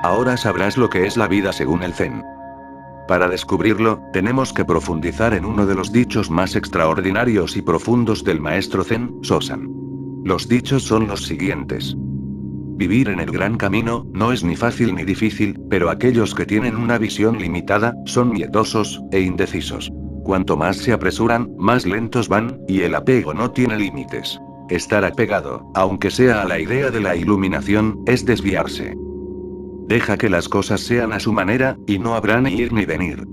Ahora sabrás lo que es la vida según el Zen. Para descubrirlo, tenemos que profundizar en uno de los dichos más extraordinarios y profundos del maestro Zen, Sosan. Los dichos son los siguientes. Vivir en el gran camino, no es ni fácil ni difícil, pero aquellos que tienen una visión limitada, son miedosos, e indecisos. Cuanto más se apresuran, más lentos van, y el apego no tiene límites. Estar apegado, aunque sea a la idea de la iluminación, es desviarse. Deja que las cosas sean a su manera, y no habrá ni ir ni venir.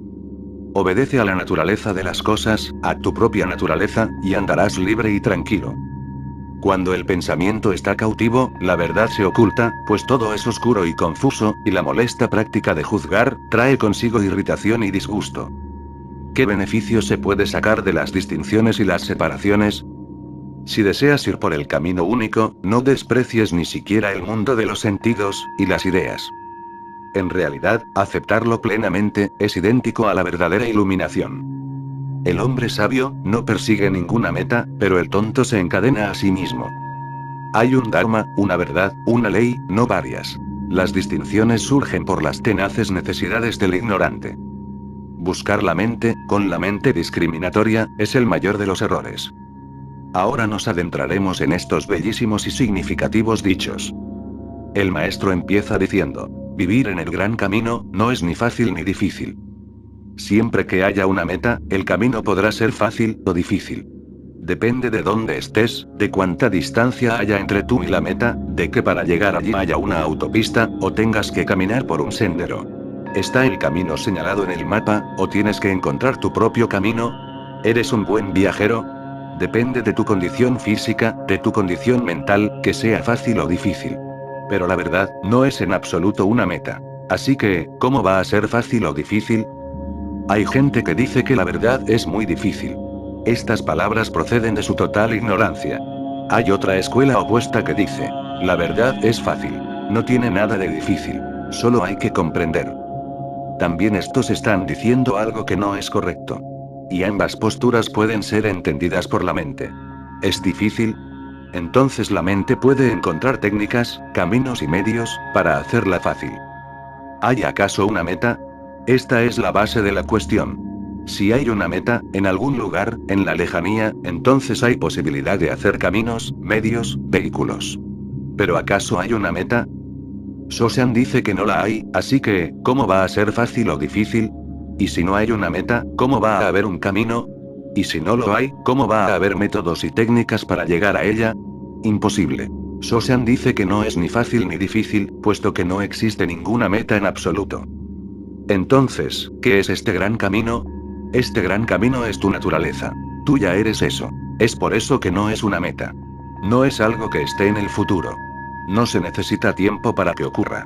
Obedece a la naturaleza de las cosas, a tu propia naturaleza, y andarás libre y tranquilo. Cuando el pensamiento está cautivo, la verdad se oculta, pues todo es oscuro y confuso, y la molesta práctica de juzgar, trae consigo irritación y disgusto. ¿Qué beneficio se puede sacar de las distinciones y las separaciones? Si deseas ir por el camino único, no desprecies ni siquiera el mundo de los sentidos, y las ideas. En realidad, aceptarlo plenamente, es idéntico a la verdadera iluminación. El hombre sabio, no persigue ninguna meta, pero el tonto se encadena a sí mismo. Hay un dharma, una verdad, una ley, no varias. Las distinciones surgen por las tenaces necesidades del ignorante. Buscar la mente, con la mente discriminatoria, es el mayor de los errores. Ahora nos adentraremos en estos bellísimos y significativos dichos. El maestro empieza diciendo, vivir en el gran camino, no es ni fácil ni difícil. Siempre que haya una meta, el camino podrá ser fácil o difícil. Depende de dónde estés, de cuánta distancia haya entre tú y la meta, de que para llegar allí haya una autopista, o tengas que caminar por un sendero. ¿Está el camino señalado en el mapa, o tienes que encontrar tu propio camino? ¿Eres un buen viajero? Depende de tu condición física, de tu condición mental, que sea fácil o difícil. Pero la verdad, no es en absoluto una meta. Así que, ¿cómo va a ser fácil o difícil? Hay gente que dice que la verdad es muy difícil. Estas palabras proceden de su total ignorancia. Hay otra escuela opuesta que dice, la verdad es fácil. No tiene nada de difícil. Solo hay que comprender. También estos están diciendo algo que no es correcto. Y ambas posturas pueden ser entendidas por la mente. ¿Es difícil? Entonces la mente puede encontrar técnicas, caminos y medios, para hacerla fácil. ¿Hay acaso una meta? Esta es la base de la cuestión. Si hay una meta, en algún lugar, en la lejanía, entonces hay posibilidad de hacer caminos, medios, vehículos. ¿Pero acaso hay una meta? Sosan dice que no la hay, así que, ¿cómo va a ser fácil o difícil? Y si no hay una meta, ¿cómo va a haber un camino? Y si no lo hay, ¿cómo va a haber métodos y técnicas para llegar a ella? Imposible. Sosan dice que no es ni fácil ni difícil, puesto que no existe ninguna meta en absoluto. Entonces, ¿qué es este gran camino? Este gran camino es tu naturaleza. Tú ya eres eso. Es por eso que no es una meta. No es algo que esté en el futuro. No se necesita tiempo para que ocurra.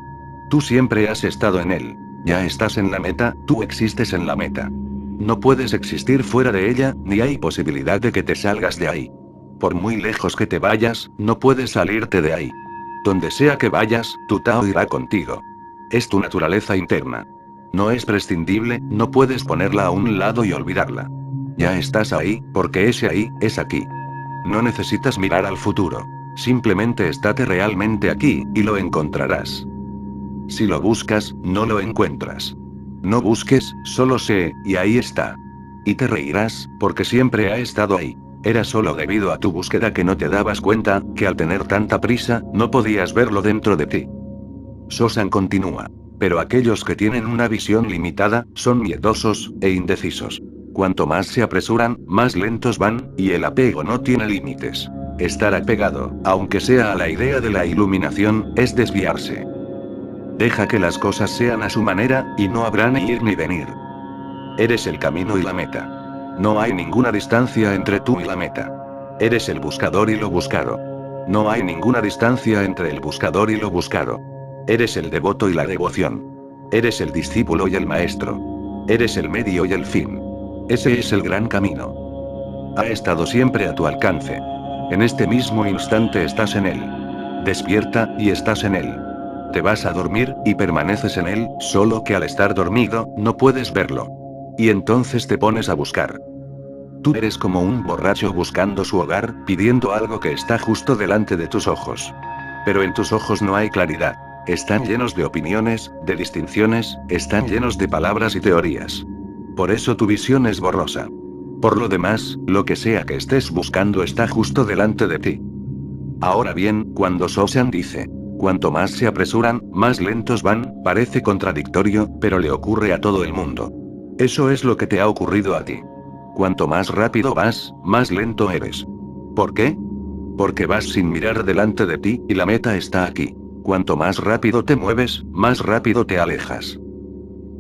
Tú siempre has estado en él. Ya estás en la meta, tú existes en la meta. No puedes existir fuera de ella, ni hay posibilidad de que te salgas de ahí. Por muy lejos que te vayas, no puedes salirte de ahí. Donde sea que vayas, tu Tao irá contigo. Es tu naturaleza interna. No es prescindible, no puedes ponerla a un lado y olvidarla. Ya estás ahí, porque ese ahí, es aquí. No necesitas mirar al futuro. Simplemente estate realmente aquí, y lo encontrarás. Si lo buscas, no lo encuentras. No busques, solo sé, y ahí está. Y te reirás, porque siempre ha estado ahí. Era solo debido a tu búsqueda que no te dabas cuenta, que al tener tanta prisa, no podías verlo dentro de ti. Sosan continúa. Pero aquellos que tienen una visión limitada, son miedosos, e indecisos. Cuanto más se apresuran, más lentos van, y el apego no tiene límites. Estar apegado, aunque sea a la idea de la iluminación, es desviarse. Deja que las cosas sean a su manera, y no habrá ni ir ni venir. Eres el camino y la meta. No hay ninguna distancia entre tú y la meta. Eres el buscador y lo buscado. No hay ninguna distancia entre el buscador y lo buscado. Eres el devoto y la devoción. Eres el discípulo y el maestro. Eres el medio y el fin. Ese es el gran camino. Ha estado siempre a tu alcance. En este mismo instante estás en él. Despierta, y estás en él. Te vas a dormir, y permaneces en él, solo que al estar dormido, no puedes verlo. Y entonces te pones a buscar. Tú eres como un borracho buscando su hogar, pidiendo algo que está justo delante de tus ojos. Pero en tus ojos no hay claridad. Están llenos de opiniones, de distinciones, están llenos de palabras y teorías. Por eso tu visión es borrosa. Por lo demás, lo que sea que estés buscando está justo delante de ti. Ahora bien, cuando Sosan dice, cuanto más se apresuran, más lentos van, parece contradictorio, pero le ocurre a todo el mundo. Eso es lo que te ha ocurrido a ti. Cuanto más rápido vas, más lento eres. ¿Por qué? Porque vas sin mirar delante de ti, y la meta está aquí. Cuanto más rápido te mueves, más rápido te alejas.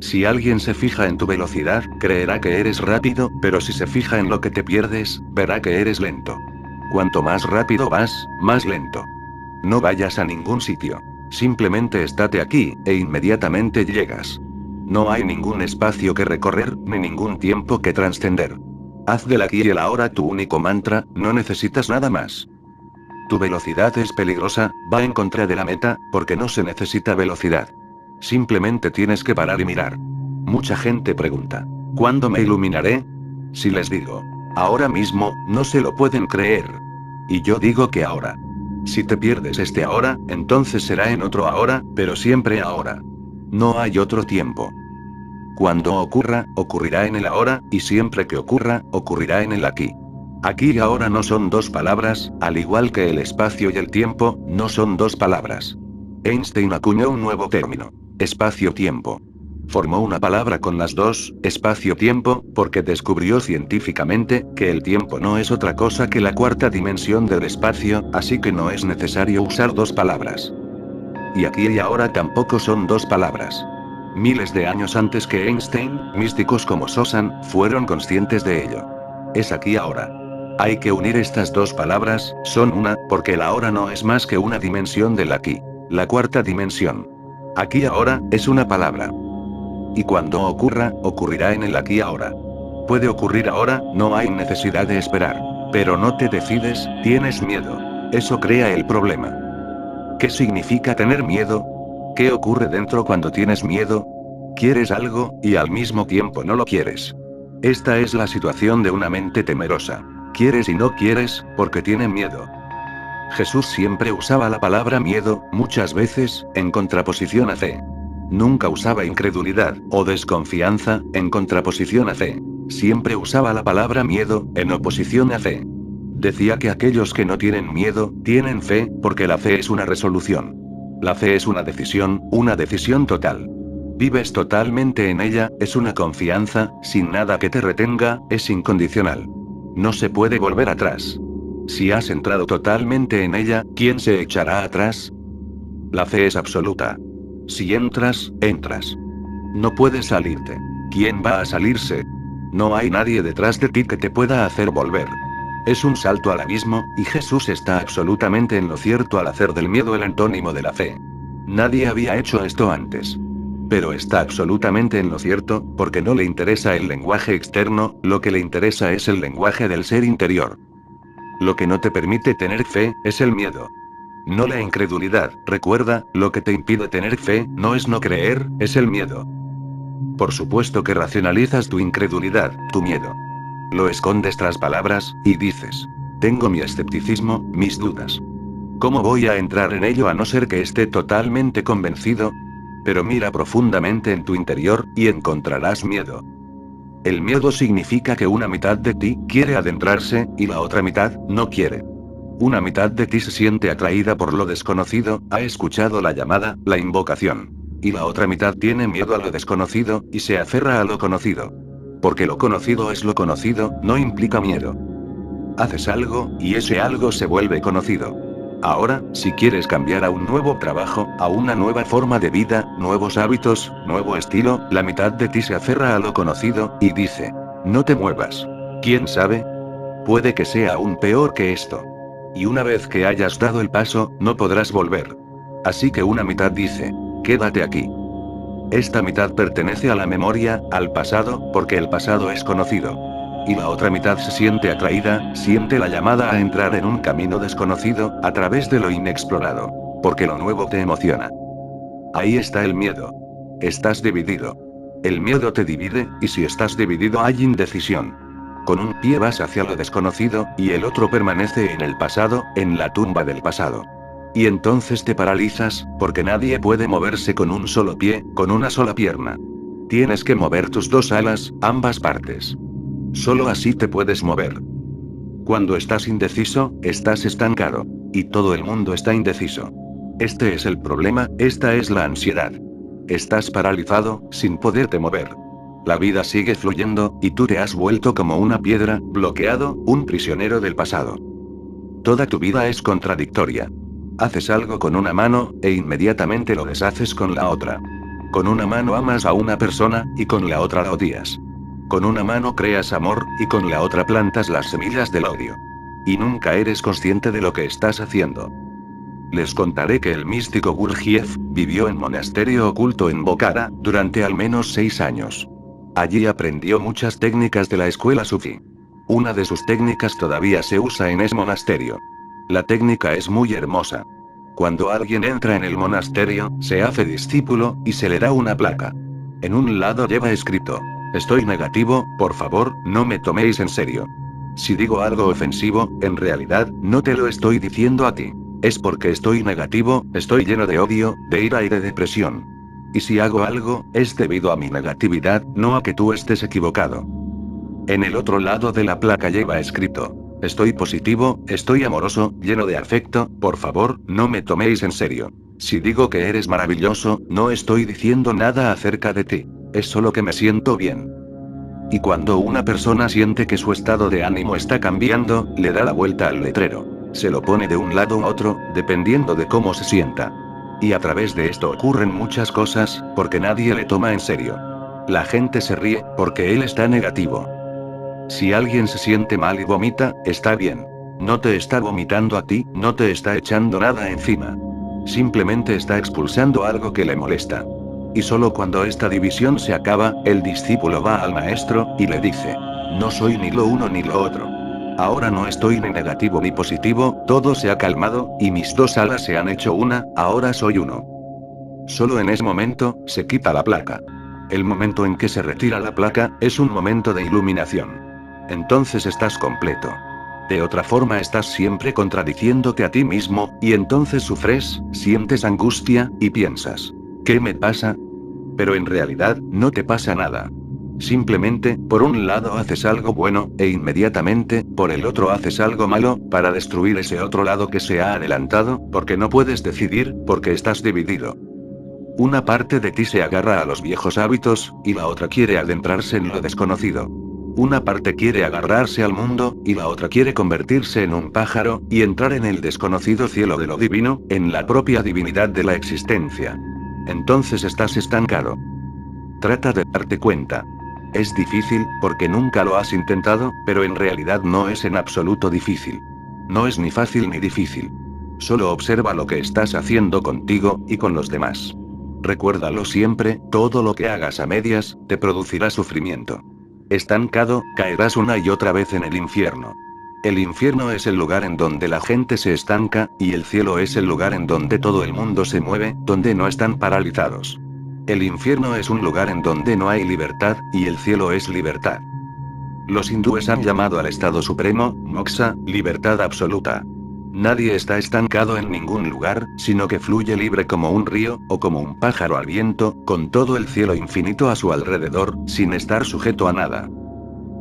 Si alguien se fija en tu velocidad, creerá que eres rápido, pero si se fija en lo que te pierdes, verá que eres lento. Cuanto más rápido vas, más lento. No vayas a ningún sitio. Simplemente estate aquí, e inmediatamente llegas. No hay ningún espacio que recorrer, ni ningún tiempo que trascender. Haz del aquí y el ahora tu único mantra, no necesitas nada más. Tu velocidad es peligrosa, va en contra de la meta, porque no se necesita velocidad. Simplemente tienes que parar y mirar. Mucha gente pregunta, ¿cuándo me iluminaré? Si les digo, ahora mismo, no se lo pueden creer. Y yo digo que ahora. Si te pierdes este ahora, entonces será en otro ahora, pero siempre ahora. No hay otro tiempo. Cuando ocurra, ocurrirá en el ahora, y siempre que ocurra, ocurrirá en el aquí. Aquí y ahora no son dos palabras, al igual que el espacio y el tiempo, no son dos palabras. Einstein acuñó un nuevo término, espacio-tiempo. Formó una palabra con las dos, espacio-tiempo, porque descubrió científicamente que el tiempo no es otra cosa que la cuarta dimensión del espacio, así que no es necesario usar dos palabras. Y aquí y ahora tampoco son dos palabras. Miles de años antes que Einstein, místicos como Sosan, fueron conscientes de ello. Es aquí ahora. Hay que unir estas dos palabras, son una, porque el ahora no es más que una dimensión del aquí. La cuarta dimensión. Aquí ahora, es una palabra. Y cuando ocurra, ocurrirá en el aquí ahora. Puede ocurrir ahora, no hay necesidad de esperar. Pero no te decides, tienes miedo. Eso crea el problema. ¿Qué significa tener miedo? ¿Qué ocurre dentro cuando tienes miedo? Quieres algo, y al mismo tiempo no lo quieres. Esta es la situación de una mente temerosa. Quieres y no quieres, porque tiene miedo. Jesús siempre usaba la palabra miedo, muchas veces, en contraposición a fe. Nunca usaba incredulidad, o desconfianza, en contraposición a fe. Siempre usaba la palabra miedo, en oposición a fe. Decía que aquellos que no tienen miedo, tienen fe, porque la fe es una resolución. La fe es una decisión total. Vives totalmente en ella, es una confianza, sin nada que te retenga, es incondicional. No se puede volver atrás. Si has entrado totalmente en ella, ¿quién se echará atrás? La fe es absoluta. Si entras, entras. No puedes salirte. ¿Quién va a salirse? No hay nadie detrás de ti que te pueda hacer volver. Es un salto al abismo, y Jesús está absolutamente en lo cierto al hacer del miedo el antónimo de la fe. Nadie había hecho esto antes. Pero está absolutamente en lo cierto, porque no le interesa el lenguaje externo, lo que le interesa es el lenguaje del ser interior. Lo que no te permite tener fe, es el miedo. No la incredulidad, recuerda, lo que te impide tener fe, no es no creer, es el miedo. Por supuesto que racionalizas tu incredulidad, tu miedo. Lo escondes tras palabras, y dices, tengo mi escepticismo, mis dudas. ¿Cómo voy a entrar en ello a no ser que esté totalmente convencido? Pero mira profundamente en tu interior, y encontrarás miedo. El miedo significa que una mitad de ti quiere adentrarse, y la otra mitad no quiere. Una mitad de ti se siente atraída por lo desconocido, ha escuchado la llamada, la invocación. Y la otra mitad tiene miedo a lo desconocido, y se aferra a lo conocido. Porque lo conocido es lo conocido, no implica miedo. Haces algo, y ese algo se vuelve conocido. Ahora, si quieres cambiar a un nuevo trabajo, a una nueva forma de vida, nuevos hábitos, nuevo estilo, la mitad de ti se aferra a lo conocido, y dice, no te muevas. ¿Quién sabe? Puede que sea aún peor que esto. Y una vez que hayas dado el paso, no podrás volver. Así que una mitad dice, quédate aquí. Esta mitad pertenece a la memoria, al pasado, porque el pasado es conocido. Y la otra mitad se siente atraída, siente la llamada a entrar en un camino desconocido, a través de lo inexplorado. Porque lo nuevo te emociona. Ahí está el miedo. Estás dividido. El miedo te divide, y si estás dividido hay indecisión. Con un pie vas hacia lo desconocido, y el otro permanece en el pasado, en la tumba del pasado. Y entonces te paralizas, porque nadie puede moverse con un solo pie, con una sola pierna. Tienes que mover tus dos alas, ambas partes. Solo así te puedes mover. Cuando estás indeciso, estás estancado. Y todo el mundo está indeciso. Este es el problema, esta es la ansiedad. Estás paralizado, sin poderte mover. La vida sigue fluyendo, y tú te has vuelto como una piedra, bloqueado, un prisionero del pasado. Toda tu vida es contradictoria. Haces algo con una mano, e inmediatamente lo deshaces con la otra. Con una mano amas a una persona, y con la otra la odias. Con una mano creas amor, y con la otra plantas las semillas del odio. Y nunca eres consciente de lo que estás haciendo. Les contaré que el místico Gurdjieff vivió en monasterio oculto en Bokhara durante al menos 6 años. Allí aprendió muchas técnicas de la escuela sufí. Una de sus técnicas todavía se usa en ese monasterio. La técnica es muy hermosa. Cuando alguien entra en el monasterio, se hace discípulo, y se le da una placa. En un lado lleva escrito: estoy negativo, por favor, no me toméis en serio. Si digo algo ofensivo, en realidad, no te lo estoy diciendo a ti. Es porque estoy negativo, estoy lleno de odio, de ira y de depresión. Y si hago algo, es debido a mi negatividad, no a que tú estés equivocado. En el otro lado de la placa lleva escrito: estoy positivo, estoy amoroso, lleno de afecto, por favor, no me toméis en serio. Si digo que eres maravilloso, no estoy diciendo nada acerca de ti. Es solo que me siento bien. Y cuando una persona siente que su estado de ánimo está cambiando, le da la vuelta al letrero. Se lo pone de un lado a otro, dependiendo de cómo se sienta. Y a través de esto ocurren muchas cosas, porque nadie le toma en serio. La gente se ríe, porque él está negativo. Si alguien se siente mal y vomita, está bien. No te está vomitando a ti, no te está echando nada encima. Simplemente está expulsando algo que le molesta. Y solo cuando esta división se acaba, el discípulo va al maestro, y le dice: no soy ni lo uno ni lo otro. Ahora no estoy ni negativo ni positivo, todo se ha calmado, y mis dos alas se han hecho una, ahora soy uno. Solo en ese momento, se quita la placa. El momento en que se retira la placa, es un momento de iluminación. Entonces estás completo. De otra forma estás siempre contradiciéndote a ti mismo, y entonces sufres, sientes angustia, y piensas: ¿qué me pasa? Pero en realidad, no te pasa nada. Simplemente, por un lado haces algo bueno, e inmediatamente, por el otro haces algo malo, para destruir ese otro lado que se ha adelantado, porque no puedes decidir, porque estás dividido. Una parte de ti se agarra a los viejos hábitos, y la otra quiere adentrarse en lo desconocido. Una parte quiere agarrarse al mundo, y la otra quiere convertirse en un pájaro, y entrar en el desconocido cielo de lo divino, en la propia divinidad de la existencia. Entonces estás estancado. Trata de darte cuenta. Es difícil, porque nunca lo has intentado, pero en realidad no es en absoluto difícil. No es ni fácil ni difícil. Solo observa lo que estás haciendo contigo, y con los demás. Recuérdalo siempre, todo lo que hagas a medias, te producirá sufrimiento. Estancado, caerás una y otra vez en el infierno. El infierno es el lugar en donde la gente se estanca, y el cielo es el lugar en donde todo el mundo se mueve, donde no están paralizados. El infierno es un lugar en donde no hay libertad, y el cielo es libertad. Los hindúes han llamado al estado supremo, moksha, libertad absoluta. Nadie está estancado en ningún lugar, sino que fluye libre como un río, o como un pájaro al viento, con todo el cielo infinito a su alrededor, sin estar sujeto a nada.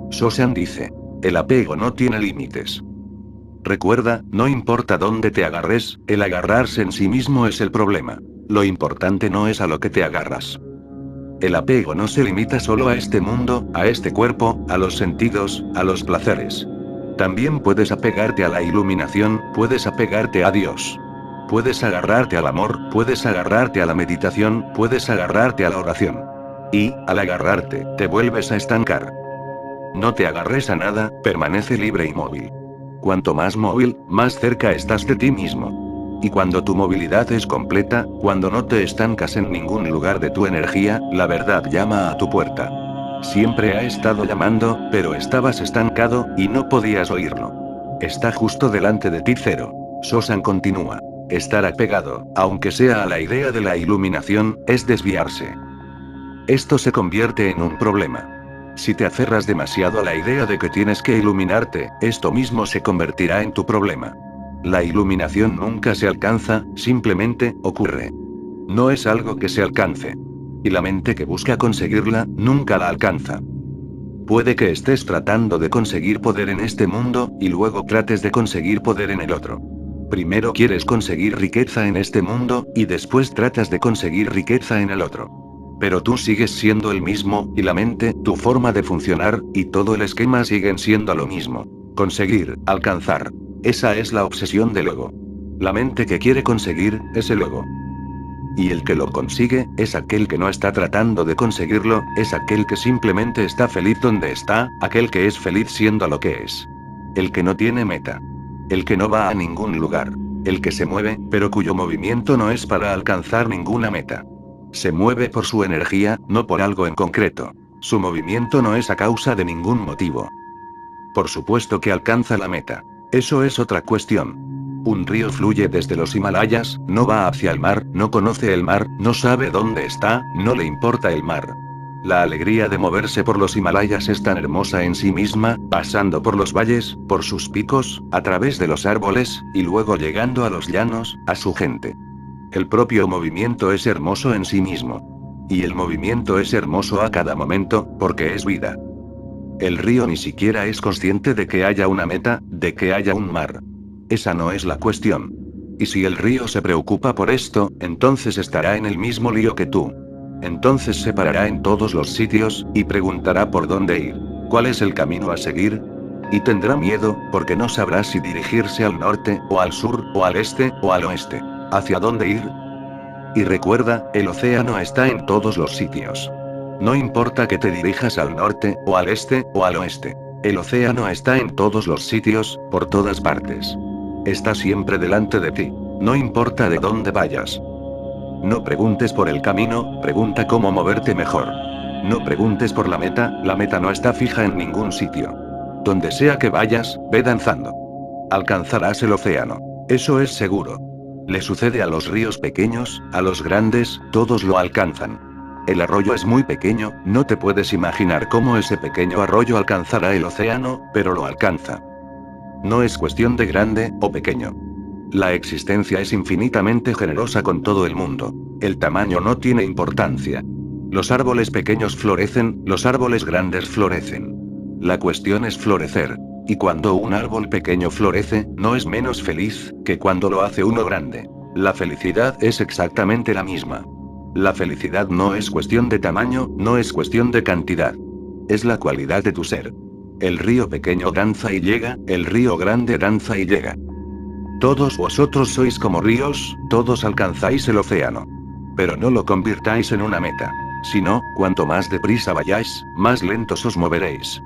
Sosan dice: el apego no tiene límites. Recuerda, no importa dónde te agarres, el agarrarse en sí mismo es el problema. Lo importante no es a lo que te agarras. El apego no se limita solo a este mundo, a este cuerpo, a los sentidos, a los placeres. También puedes apegarte a la iluminación, puedes apegarte a Dios. Puedes agarrarte al amor, puedes agarrarte a la meditación, puedes agarrarte a la oración. Y, al agarrarte, te vuelves a estancar. No te agarres a nada, permanece libre y móvil. Cuanto más móvil, más cerca estás de ti mismo. Y cuando tu movilidad es completa, cuando no te estancas en ningún lugar de tu energía, la verdad llama a tu puerta. Siempre ha estado llamando, pero estabas estancado, y no podías oírlo. Está justo delante de ti cero. Sosan continúa. Estar apegado, aunque sea a la idea de la iluminación, es desviarse. Esto se convierte en un problema. Si te aferras demasiado a la idea de que tienes que iluminarte, esto mismo se convertirá en tu problema. La iluminación nunca se alcanza, simplemente ocurre. No es algo que se alcance. Y la mente que busca conseguirla, nunca la alcanza. Puede que estés tratando de conseguir poder en este mundo, y luego trates de conseguir poder en el otro. Primero quieres conseguir riqueza en este mundo, y después tratas de conseguir riqueza en el otro. Pero tú sigues siendo el mismo, y la mente, tu forma de funcionar, y todo el esquema siguen siendo lo mismo. Conseguir, alcanzar. Esa es la obsesión del ego. La mente que quiere conseguir, es el ego. Y el que lo consigue, es aquel que no está tratando de conseguirlo, es aquel que simplemente está feliz donde está, aquel que es feliz siendo lo que es. El que no tiene meta. El que no va a ningún lugar. El que se mueve, pero cuyo movimiento no es para alcanzar ninguna meta. Se mueve por su energía, no por algo en concreto. Su movimiento no es a causa de ningún motivo. Por supuesto que alcanza la meta. Eso es otra cuestión. Un río fluye desde los Himalayas, no va hacia el mar, no conoce el mar, no sabe dónde está, no le importa el mar. La alegría de moverse por los Himalayas es tan hermosa en sí misma, pasando por los valles, por sus picos, a través de los árboles, y luego llegando a los llanos, a su gente. El propio movimiento es hermoso en sí mismo. Y el movimiento es hermoso a cada momento, porque es vida. El río ni siquiera es consciente de que haya una meta, de que haya un mar. Esa no es la cuestión. Y si el río se preocupa por esto, entonces estará en el mismo lío que tú. Entonces se parará en todos los sitios, y preguntará por dónde ir. ¿Cuál es el camino a seguir? Y tendrá miedo, porque no sabrá si dirigirse al norte, o al sur, o al este, o al oeste. ¿Hacia dónde ir? Y recuerda, el océano está en todos los sitios. No importa que te dirijas al norte, o al este, o al oeste. El océano está en todos los sitios, por todas partes. Está siempre delante de ti. No importa de dónde vayas. No preguntes por el camino, pregunta cómo moverte mejor. No preguntes por la meta no está fija en ningún sitio. Donde sea que vayas, ve danzando. Alcanzarás el océano. Eso es seguro. Le sucede a los ríos pequeños, a los grandes, todos lo alcanzan. El arroyo es muy pequeño, no te puedes imaginar cómo ese pequeño arroyo alcanzará el océano, pero lo alcanza. No es cuestión de grande o pequeño. La existencia es infinitamente generosa con todo el mundo. El tamaño no tiene importancia. Los árboles pequeños florecen, los árboles grandes florecen. La cuestión es florecer. Y cuando un árbol pequeño florece, no es menos feliz que cuando lo hace uno grande. La felicidad es exactamente la misma. La felicidad no es cuestión de tamaño, no es cuestión de cantidad. Es la cualidad de tu ser. El río pequeño danza y llega, el río grande danza y llega. Todos vosotros sois como ríos, todos alcanzáis el océano. Pero no lo convirtáis en una meta. Si no, cuanto más deprisa vayáis, más lentos os moveréis.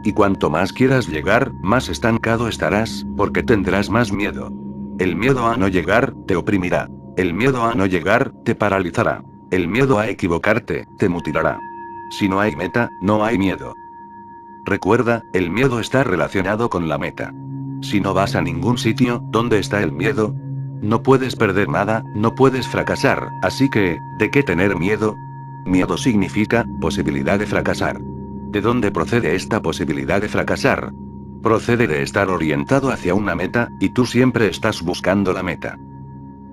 Y cuanto más quieras llegar, más estancado estarás, porque tendrás más miedo. El miedo a no llegar, te oprimirá. El miedo a no llegar, te paralizará. El miedo a equivocarte, te mutilará. Si no hay meta, no hay miedo. Recuerda, el miedo está relacionado con la meta. Si no vas a ningún sitio, ¿dónde está el miedo? No puedes perder nada, no puedes fracasar, así que, ¿de qué tener miedo? Miedo significa, posibilidad de fracasar. ¿De dónde procede esta posibilidad de fracasar? Procede de estar orientado hacia una meta, y tú siempre estás buscando la meta.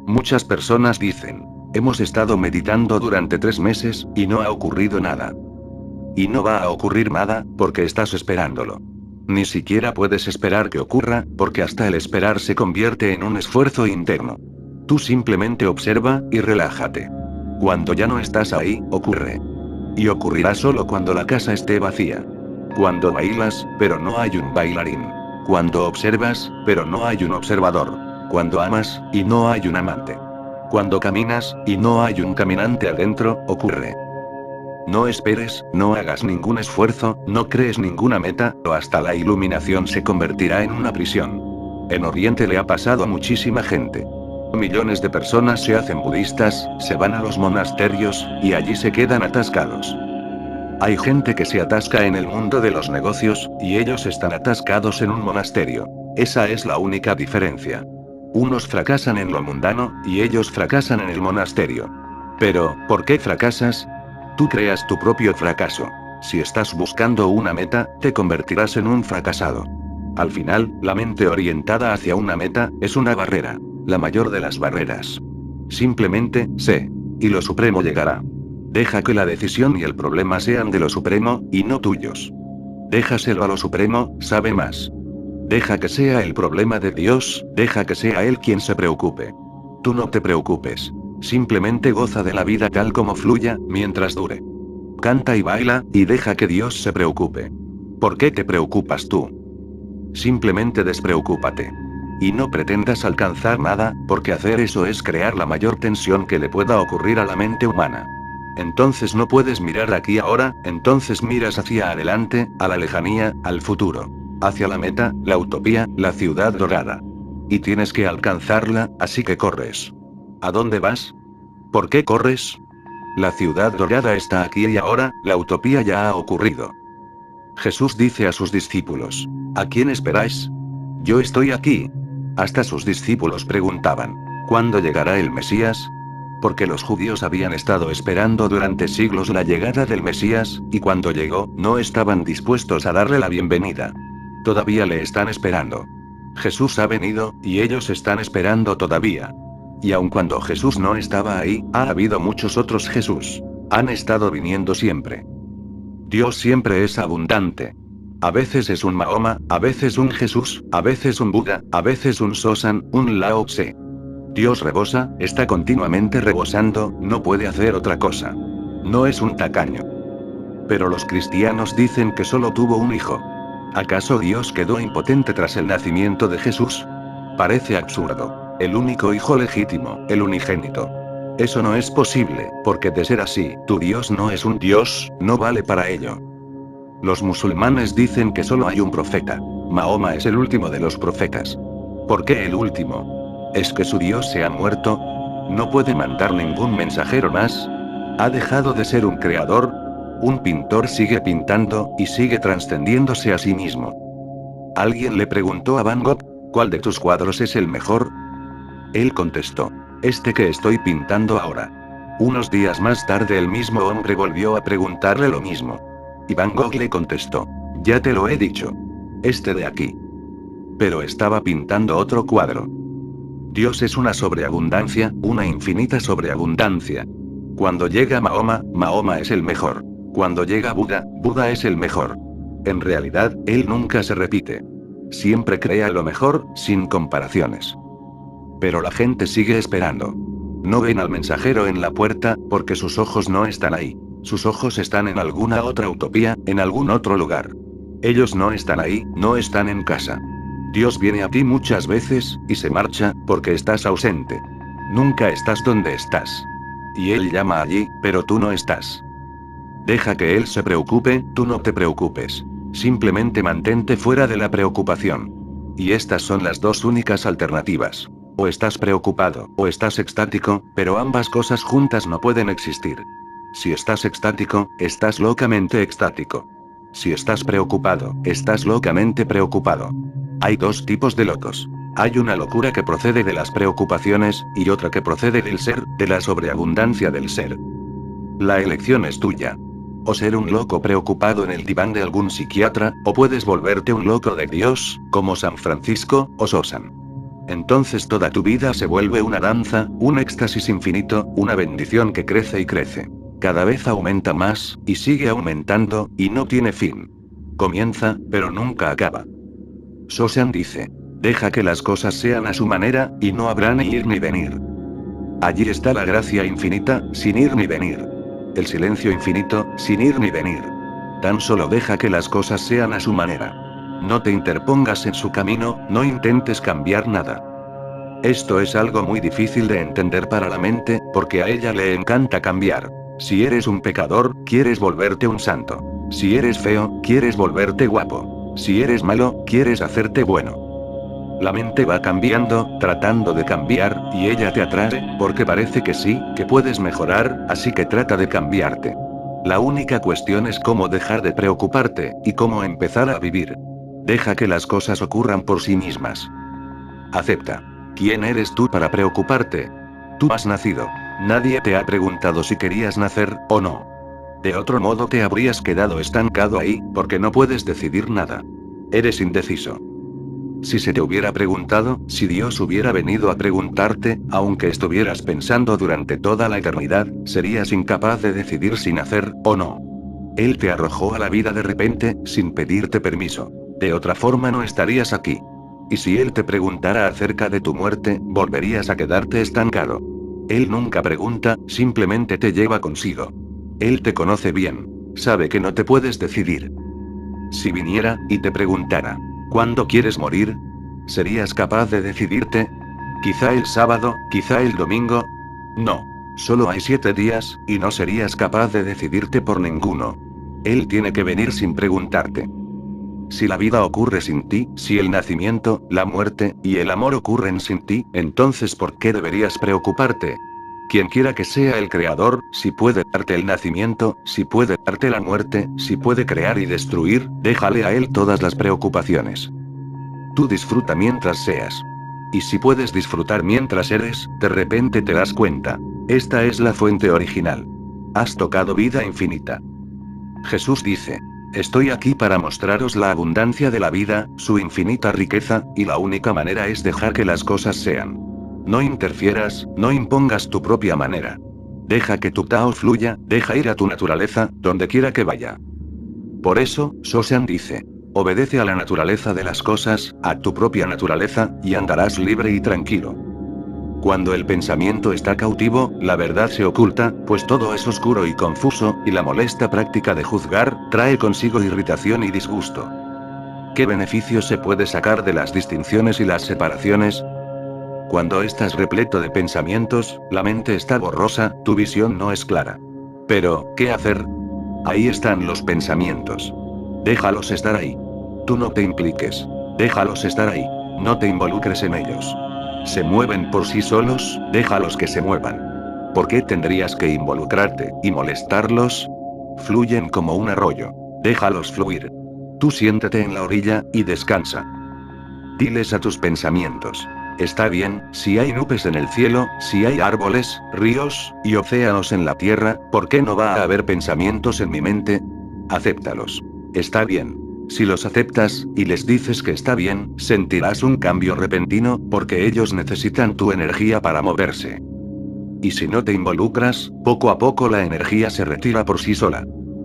Muchas personas dicen, hemos estado meditando durante 3 meses, y no ha ocurrido nada. Y no va a ocurrir nada, porque estás esperándolo. Ni siquiera puedes esperar que ocurra, porque hasta el esperar se convierte en un esfuerzo interno. Tú simplemente observa, y relájate. Cuando ya no estás ahí, ocurre. Y ocurrirá solo cuando la casa esté vacía. Cuando bailas, pero no hay un bailarín. Cuando observas, pero no hay un observador. Cuando amas, y no hay un amante. Cuando caminas, y no hay un caminante adentro, ocurre. No esperes, no hagas ningún esfuerzo, no crees ninguna meta, o hasta la iluminación se convertirá en una prisión. En Oriente le ha pasado a muchísima gente. Millones de personas se hacen budistas, se van a los monasterios, y allí se quedan atascados. Hay gente que se atasca en el mundo de los negocios, y ellos están atascados en un monasterio. Esa es la única diferencia. Unos fracasan en lo mundano, y ellos fracasan en el monasterio. Pero, ¿por qué fracasas? Tú creas tu propio fracaso. Si estás buscando una meta, te convertirás en un fracasado. Al final, la mente orientada hacia una meta, es una barrera. La mayor de las barreras. Simplemente, sé. Y lo supremo llegará. Deja que la decisión y el problema sean de lo supremo, y no tuyos. Déjaselo a lo supremo, sabe más. Deja que sea el problema de Dios, deja que sea Él quien se preocupe. Tú no te preocupes. Simplemente goza de la vida tal como fluya, mientras dure. Canta y baila, y deja que Dios se preocupe. ¿Por qué te preocupas tú? Simplemente despreocúpate. Y no pretendas alcanzar nada, porque hacer eso es crear la mayor tensión que le pueda ocurrir a la mente humana. Entonces no puedes mirar aquí ahora, entonces miras hacia adelante, a la lejanía, al futuro. Hacia la meta, la utopía, la ciudad dorada. Y tienes que alcanzarla, así que corres. ¿A dónde vas? ¿Por qué corres? La ciudad dorada está aquí y ahora, la utopía ya ha ocurrido. Jesús dice a sus discípulos: ¿a quién esperáis? Yo estoy aquí. Hasta sus discípulos preguntaban: ¿cuándo llegará el Mesías? Porque los judíos habían estado esperando durante siglos la llegada del Mesías, y cuando llegó, no estaban dispuestos a darle la bienvenida. Todavía le están esperando. Jesús ha venido, y ellos están esperando todavía. Y aun cuando Jesús no estaba ahí, ha habido muchos otros Jesús. Han estado viniendo siempre. Dios siempre es abundante. A veces es un Mahoma, a veces un Jesús, a veces un Buda, a veces un Sosan, un Lao Tse. Dios rebosa, está continuamente rebosando, no puede hacer otra cosa. No es un tacaño. Pero los cristianos dicen que solo tuvo un hijo. ¿Acaso Dios quedó impotente tras el nacimiento de Jesús? Parece absurdo. El único hijo legítimo, el unigénito. Eso no es posible, porque de ser así, tu Dios no es un Dios, no vale para ello. Los musulmanes dicen que solo hay un profeta. Mahoma es el último de los profetas. ¿Por qué el último? ¿Es que su Dios se ha muerto? ¿No puede mandar ningún mensajero más? ¿Ha dejado de ser un creador? Un pintor sigue pintando, y sigue trascendiéndose a sí mismo. Alguien le preguntó a Van Gogh: ¿cuál de tus cuadros es el mejor? Él contestó: este que estoy pintando ahora. Unos días más tarde el mismo hombre volvió a preguntarle lo mismo. Y Van Gogh le contestó: ya te lo he dicho. Este de aquí. Pero estaba pintando otro cuadro. Dios es una sobreabundancia, una infinita sobreabundancia. Cuando llega Mahoma, Mahoma es el mejor. Cuando llega Buda, Buda es el mejor. En realidad, él nunca se repite. Siempre crea lo mejor, sin comparaciones. Pero la gente sigue esperando. No ven al mensajero en la puerta, porque sus ojos no están ahí. Sus ojos están en alguna otra utopía, en algún otro lugar. Ellos no están ahí, no están en casa. Dios viene a ti muchas veces, y se marcha, porque estás ausente. Nunca estás donde estás. Y Él llama allí, pero tú no estás. Deja que Él se preocupe, tú no te preocupes. Simplemente mantente fuera de la preocupación. Y estas son las dos únicas alternativas. O estás preocupado, o estás extático, pero ambas cosas juntas no pueden existir. Si estás extático, estás locamente extático. Si estás preocupado, estás locamente preocupado. Hay dos tipos de locos. Hay una locura que procede de las preocupaciones, y otra que procede del ser, de la sobreabundancia del ser. La elección es tuya. O ser un loco preocupado en el diván de algún psiquiatra, o puedes volverte un loco de Dios, como San Francisco, o Sosan. Entonces toda tu vida se vuelve una danza, un éxtasis infinito, una bendición que crece y crece. Cada vez aumenta más, y sigue aumentando, y no tiene fin. Comienza, pero nunca acaba. Sosan dice: deja que las cosas sean a su manera, y no habrá ni ir ni venir. Allí está la gracia infinita, sin ir ni venir. El silencio infinito, sin ir ni venir. Tan solo deja que las cosas sean a su manera. No te interpongas en su camino, no intentes cambiar nada. Esto es algo muy difícil de entender para la mente, porque a ella le encanta cambiar. Si eres un pecador, quieres volverte un santo. Si eres feo, quieres volverte guapo. Si eres malo, quieres hacerte bueno. La mente va cambiando, tratando de cambiar, y ella te atrae, porque parece que sí, que puedes mejorar, así que trata de cambiarte. La única cuestión es cómo dejar de preocuparte, y cómo empezar a vivir. Deja que las cosas ocurran por sí mismas. Acepta. ¿Quién eres tú para preocuparte? Tú has nacido. Nadie te ha preguntado si querías nacer, o no. De otro modo te habrías quedado estancado ahí, porque no puedes decidir nada. Eres indeciso. Si se te hubiera preguntado, si Dios hubiera venido a preguntarte, aunque estuvieras pensando durante toda la eternidad, serías incapaz de decidir si nacer o no. Él te arrojó a la vida de repente, sin pedirte permiso. De otra forma no estarías aquí. Y si Él te preguntara acerca de tu muerte, volverías a quedarte estancado. Él nunca pregunta, simplemente te lleva consigo. Él te conoce bien. Sabe que no te puedes decidir. Si viniera, y te preguntara, ¿cuándo quieres morir? ¿Serías capaz de decidirte? ¿Quizá el sábado, quizá el domingo? No. Solo hay 7 días, y no serías capaz de decidirte por ninguno. Él tiene que venir sin preguntarte. Si la vida ocurre sin ti, si el nacimiento, la muerte, y el amor ocurren sin ti, entonces ¿por qué deberías preocuparte? Quienquiera que sea el creador, si puede darte el nacimiento, si puede darte la muerte, si puede crear y destruir, déjale a él todas las preocupaciones. Tú disfruta mientras seas. Y si puedes disfrutar mientras eres, de repente te das cuenta. Esta es la fuente original. Has tocado vida infinita. Jesús dice: estoy aquí para mostraros la abundancia de la vida, su infinita riqueza, y la única manera es dejar que las cosas sean. No interfieras, no impongas tu propia manera. Deja que tu Tao fluya, deja ir a tu naturaleza, donde quiera que vaya. Por eso, Sosan dice: obedece a la naturaleza de las cosas, a tu propia naturaleza, y andarás libre y tranquilo. Cuando el pensamiento está cautivo, la verdad se oculta, pues todo es oscuro y confuso, y la molesta práctica de juzgar, trae consigo irritación y disgusto. ¿Qué beneficio se puede sacar de las distinciones y las separaciones? Cuando estás repleto de pensamientos, la mente está borrosa, tu visión no es clara. Pero, ¿qué hacer? Ahí están los pensamientos. Déjalos estar ahí. Tú no te impliques. Déjalos estar ahí. No te involucres en ellos. Se mueven por sí solos, déjalos que se muevan. ¿Por qué tendrías que involucrarte y molestarlos? Fluyen como un arroyo. Déjalos fluir. Tú siéntate en la orilla y descansa. Diles a tus pensamientos: está bien, si hay nubes en el cielo, si hay árboles, ríos, y océanos en la tierra, ¿por qué no va a haber pensamientos en mi mente? Acéptalos. Está bien. Si los aceptas, y les dices que está bien, sentirás un cambio repentino, porque ellos necesitan tu energía para moverse. Y si no te involucras, poco a poco la energía se retira por sí sola.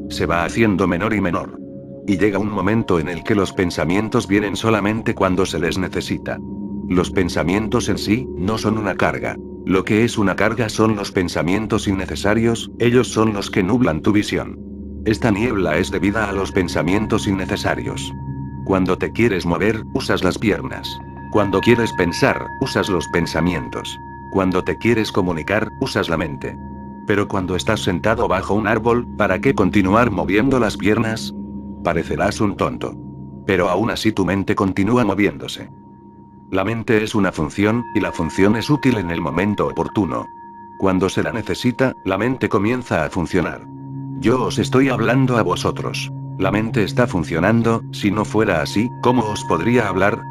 Se va haciendo menor y menor. Y llega un momento en el que los pensamientos vienen solamente cuando se les necesita. Los pensamientos en sí, no son una carga. Lo que es una carga son los pensamientos innecesarios, ellos son los que nublan tu visión. Esta niebla es debida a los pensamientos innecesarios. Cuando te quieres mover, usas las piernas. Cuando quieres pensar, usas los pensamientos. Cuando te quieres comunicar, usas la mente. Pero cuando estás sentado bajo un árbol, ¿para qué continuar moviendo las piernas? Parecerás un tonto. Pero aún así tu mente continúa moviéndose. La mente es una función, y la función es útil en el momento oportuno. Cuando se la necesita, la mente comienza a funcionar. Yo os estoy hablando a vosotros. La mente está funcionando, si no fuera así, ¿cómo os podría hablar?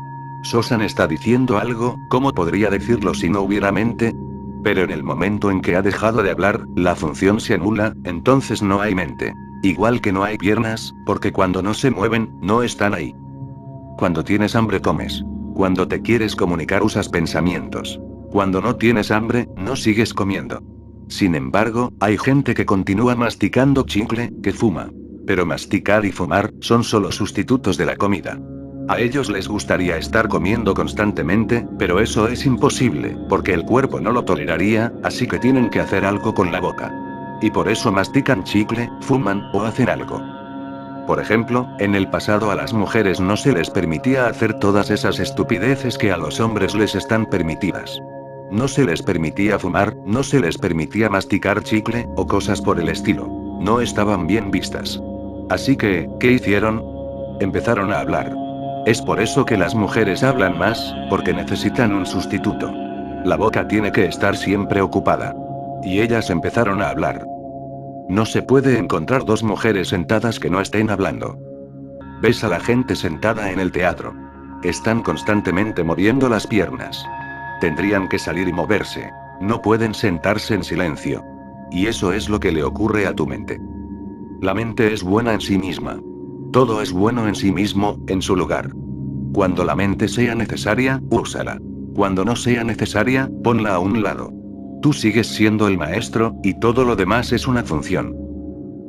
Sosan está diciendo algo, ¿cómo podría decirlo si no hubiera mente? Pero en el momento en que ha dejado de hablar, la función se anula, entonces no hay mente. Igual que no hay piernas, porque cuando no se mueven, no están ahí. Cuando tienes hambre comes. Cuando te quieres comunicar usas pensamientos. Cuando no tienes hambre, no sigues comiendo. Sin embargo, hay gente que continúa masticando chicle, que fuma. Pero masticar y fumar, son solo sustitutos de la comida. A ellos les gustaría estar comiendo constantemente, pero eso es imposible, porque el cuerpo no lo toleraría, así que tienen que hacer algo con la boca. Y por eso mastican chicle, fuman, o hacen algo. Por ejemplo, en el pasado a las mujeres no se les permitía hacer todas esas estupideces que a los hombres les están permitidas. No se les permitía fumar, no se les permitía masticar chicle, o cosas por el estilo. No estaban bien vistas. Así que, ¿qué hicieron? Empezaron a hablar. Es por eso que las mujeres hablan más, porque necesitan un sustituto. La boca tiene que estar siempre ocupada. Y ellas empezaron a hablar. No se puede encontrar dos mujeres sentadas que no estén hablando. Ves a la gente sentada en el teatro. Están constantemente moviendo las piernas. Tendrían que salir y moverse. No pueden sentarse en silencio. Y eso es lo que le ocurre a tu mente. La mente es buena en sí misma. Todo es bueno en sí mismo, en su lugar. Cuando la mente sea necesaria, úsala. Cuando no sea necesaria, ponla a un lado. Tú sigues siendo el maestro, y todo lo demás es una función.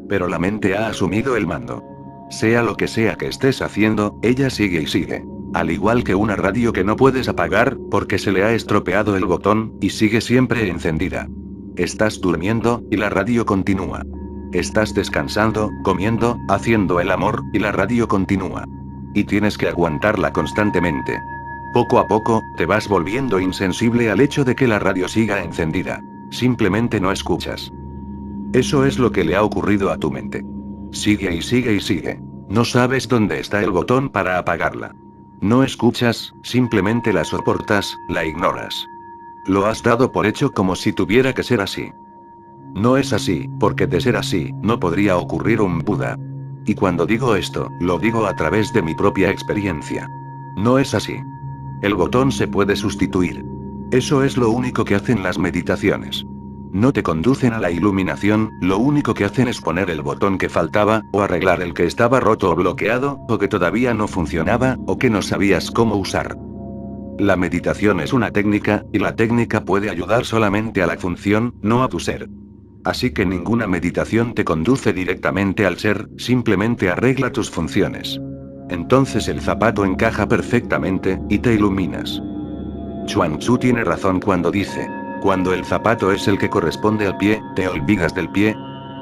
Pero la mente ha asumido el mando. Sea lo que sea que estés haciendo, ella sigue y sigue. Al igual que una radio que no puedes apagar, porque se le ha estropeado el botón, y sigue siempre encendida. Estás durmiendo, y la radio continúa. Estás descansando, comiendo, haciendo el amor, y la radio continúa. Y tienes que aguantarla constantemente. Poco a poco, te vas volviendo insensible al hecho de que la radio siga encendida. Simplemente no escuchas. Eso es lo que le ha ocurrido a tu mente. Sigue y sigue y sigue. No sabes dónde está el botón para apagarla. No escuchas, simplemente la soportas, la ignoras. Lo has dado por hecho como si tuviera que ser así. No es así, porque de ser así, no podría ocurrir un Buda. Y cuando digo esto, lo digo a través de mi propia experiencia. No es así. El botón se puede sustituir. Eso es lo único que hacen las meditaciones. No te conducen a la iluminación, lo único que hacen es poner el botón que faltaba, o arreglar el que estaba roto o bloqueado, o que todavía no funcionaba, o que no sabías cómo usar. La meditación es una técnica, y la técnica puede ayudar solamente a la función, no a tu ser. Así que ninguna meditación te conduce directamente al ser, simplemente arregla tus funciones. Entonces el zapato encaja perfectamente, y te iluminas. Chuang Tzu tiene razón cuando dice, cuando el zapato es el que corresponde al pie, te olvidas del pie.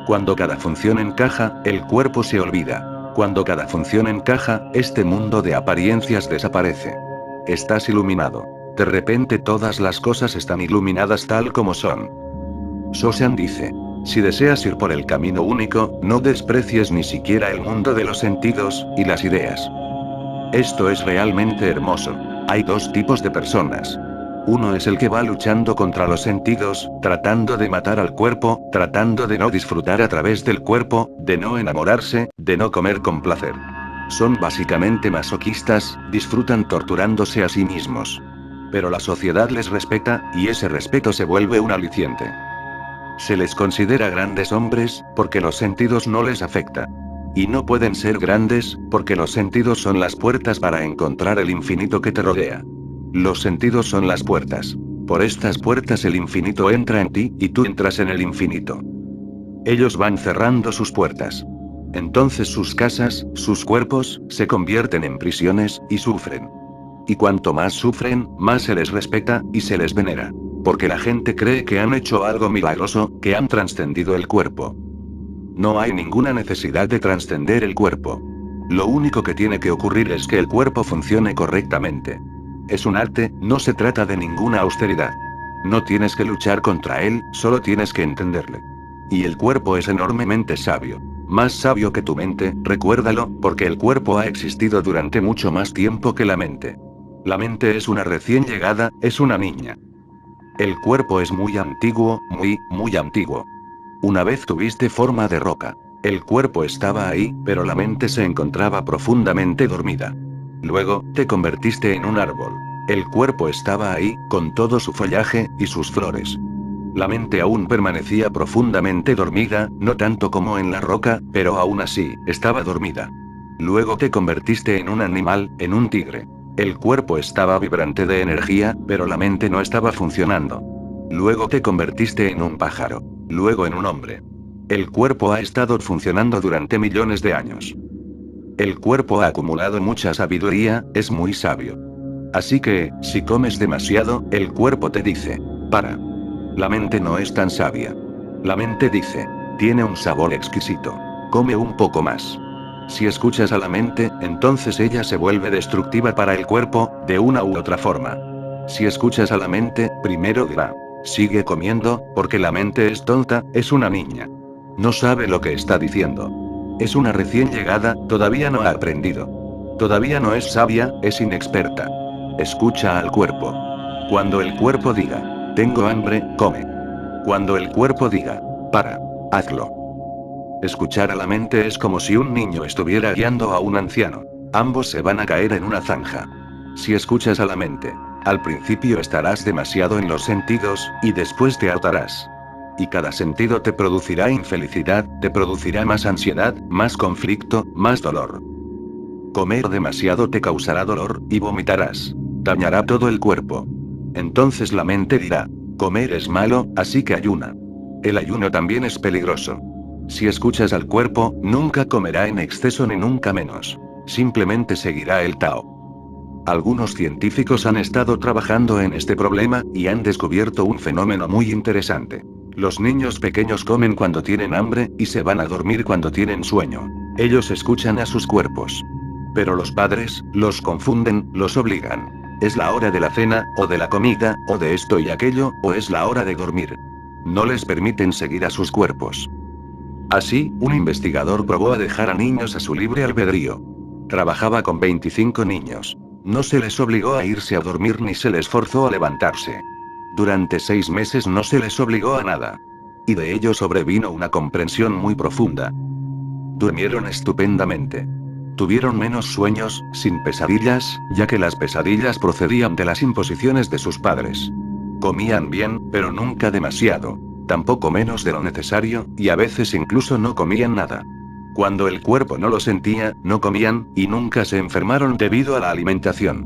Cuando cada función encaja, el cuerpo se olvida. Cuando cada función encaja, este mundo de apariencias desaparece. Estás iluminado. De repente todas las cosas están iluminadas tal como son. Sosan dice, si deseas ir por el camino único, no desprecies ni siquiera el mundo de los sentidos, y las ideas. Esto es realmente hermoso. Hay dos tipos de personas. Uno es el que va luchando contra los sentidos, tratando de matar al cuerpo, tratando de no disfrutar a través del cuerpo, de no enamorarse, de no comer con placer. Son básicamente masoquistas, disfrutan torturándose a sí mismos. Pero la sociedad les respeta, y ese respeto se vuelve un aliciente. Se les considera grandes hombres, porque los sentidos no les afecta. Y no pueden ser grandes, porque los sentidos son las puertas para encontrar el infinito que te rodea. Los sentidos son las puertas. Por estas puertas el infinito entra en ti, y tú entras en el infinito. Ellos van cerrando sus puertas. Entonces sus casas, sus cuerpos, se convierten en prisiones, y sufren. Y cuanto más sufren, más se les respeta, y se les venera. Porque la gente cree que han hecho algo milagroso, que han trascendido el cuerpo. No hay ninguna necesidad de trascender el cuerpo. Lo único que tiene que ocurrir es que el cuerpo funcione correctamente. Es un arte, no se trata de ninguna austeridad. No tienes que luchar contra él, solo tienes que entenderle. Y el cuerpo es enormemente sabio. Más sabio que tu mente, recuérdalo, porque el cuerpo ha existido durante mucho más tiempo que la mente. La mente es una recién llegada, es una niña. El cuerpo es muy antiguo, muy antiguo. Una vez tuviste forma de roca. El cuerpo estaba ahí, pero la mente se encontraba profundamente dormida. Luego, te convertiste en un árbol. El cuerpo estaba ahí, con todo su follaje, y sus flores. La mente aún permanecía profundamente dormida, no tanto como en la roca, pero aún así, estaba dormida. Luego te convertiste en un animal, en un tigre. El cuerpo estaba vibrante de energía, pero la mente no estaba funcionando. Luego te convertiste en un pájaro. Luego en un hombre. El cuerpo ha estado funcionando durante millones de años. El cuerpo ha acumulado mucha sabiduría, es muy sabio. Así que, si comes demasiado, el cuerpo te dice, para. La mente no es tan sabia. La mente dice, tiene un sabor exquisito. Come un poco más. Si escuchas a la mente, entonces ella se vuelve destructiva para el cuerpo, de una u otra forma. Si escuchas a la mente, primero dirá, sigue comiendo, porque la mente es tonta, es una niña. No sabe lo que está diciendo. Es una recién llegada, todavía no ha aprendido. Todavía no es sabia, es inexperta. Escucha al cuerpo. Cuando el cuerpo diga, tengo hambre, come. Cuando el cuerpo diga, para, hazlo. Escuchar a la mente es como si un niño estuviera guiando a un anciano. Ambos se van a caer en una zanja. Si escuchas a la mente, al principio estarás demasiado en los sentidos, y después te hartarás. Y cada sentido te producirá infelicidad, te producirá más ansiedad, más conflicto, más dolor. Comer demasiado te causará dolor, y vomitarás. Dañará todo el cuerpo. Entonces la mente dirá, comer es malo, así que ayuna. El ayuno también es peligroso. Si escuchas al cuerpo, nunca comerá en exceso ni nunca menos. Simplemente seguirá el Tao. Algunos científicos han estado trabajando en este problema, y han descubierto un fenómeno muy interesante. Los niños pequeños comen cuando tienen hambre, y se van a dormir cuando tienen sueño. Ellos escuchan a sus cuerpos. Pero los padres, los confunden, los obligan. Es la hora de la cena, o de la comida, o de esto y aquello, o es la hora de dormir. No les permiten seguir a sus cuerpos. Así, un investigador probó a dejar a niños a su libre albedrío. Trabajaba con 25 niños. No se les obligó a irse a dormir ni se les forzó a levantarse. Durante 6 meses no se les obligó a nada. Y de ello sobrevino una comprensión muy profunda. Durmieron estupendamente. Tuvieron menos sueños, sin pesadillas, ya que las pesadillas procedían de las imposiciones de sus padres. Comían bien, pero nunca demasiado. Tampoco menos de lo necesario, y a veces incluso no comían nada. Cuando el cuerpo no lo sentía, no comían, y nunca se enfermaron debido a la alimentación.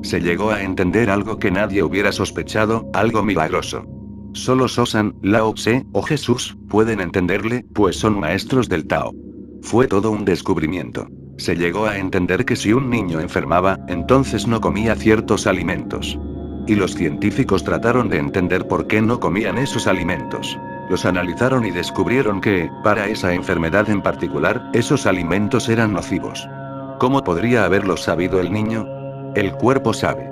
Se llegó a entender algo que nadie hubiera sospechado, algo milagroso. Solo Sosan, Lao Tse, o Jesús, pueden entenderle, pues son maestros del Tao. Fue todo un descubrimiento. Se llegó a entender que si un niño enfermaba, entonces no comía ciertos alimentos. Y los científicos trataron de entender por qué no comían esos alimentos. Los analizaron y descubrieron que, para esa enfermedad en particular, esos alimentos eran nocivos. ¿Cómo podría haberlo sabido el niño? El cuerpo sabe.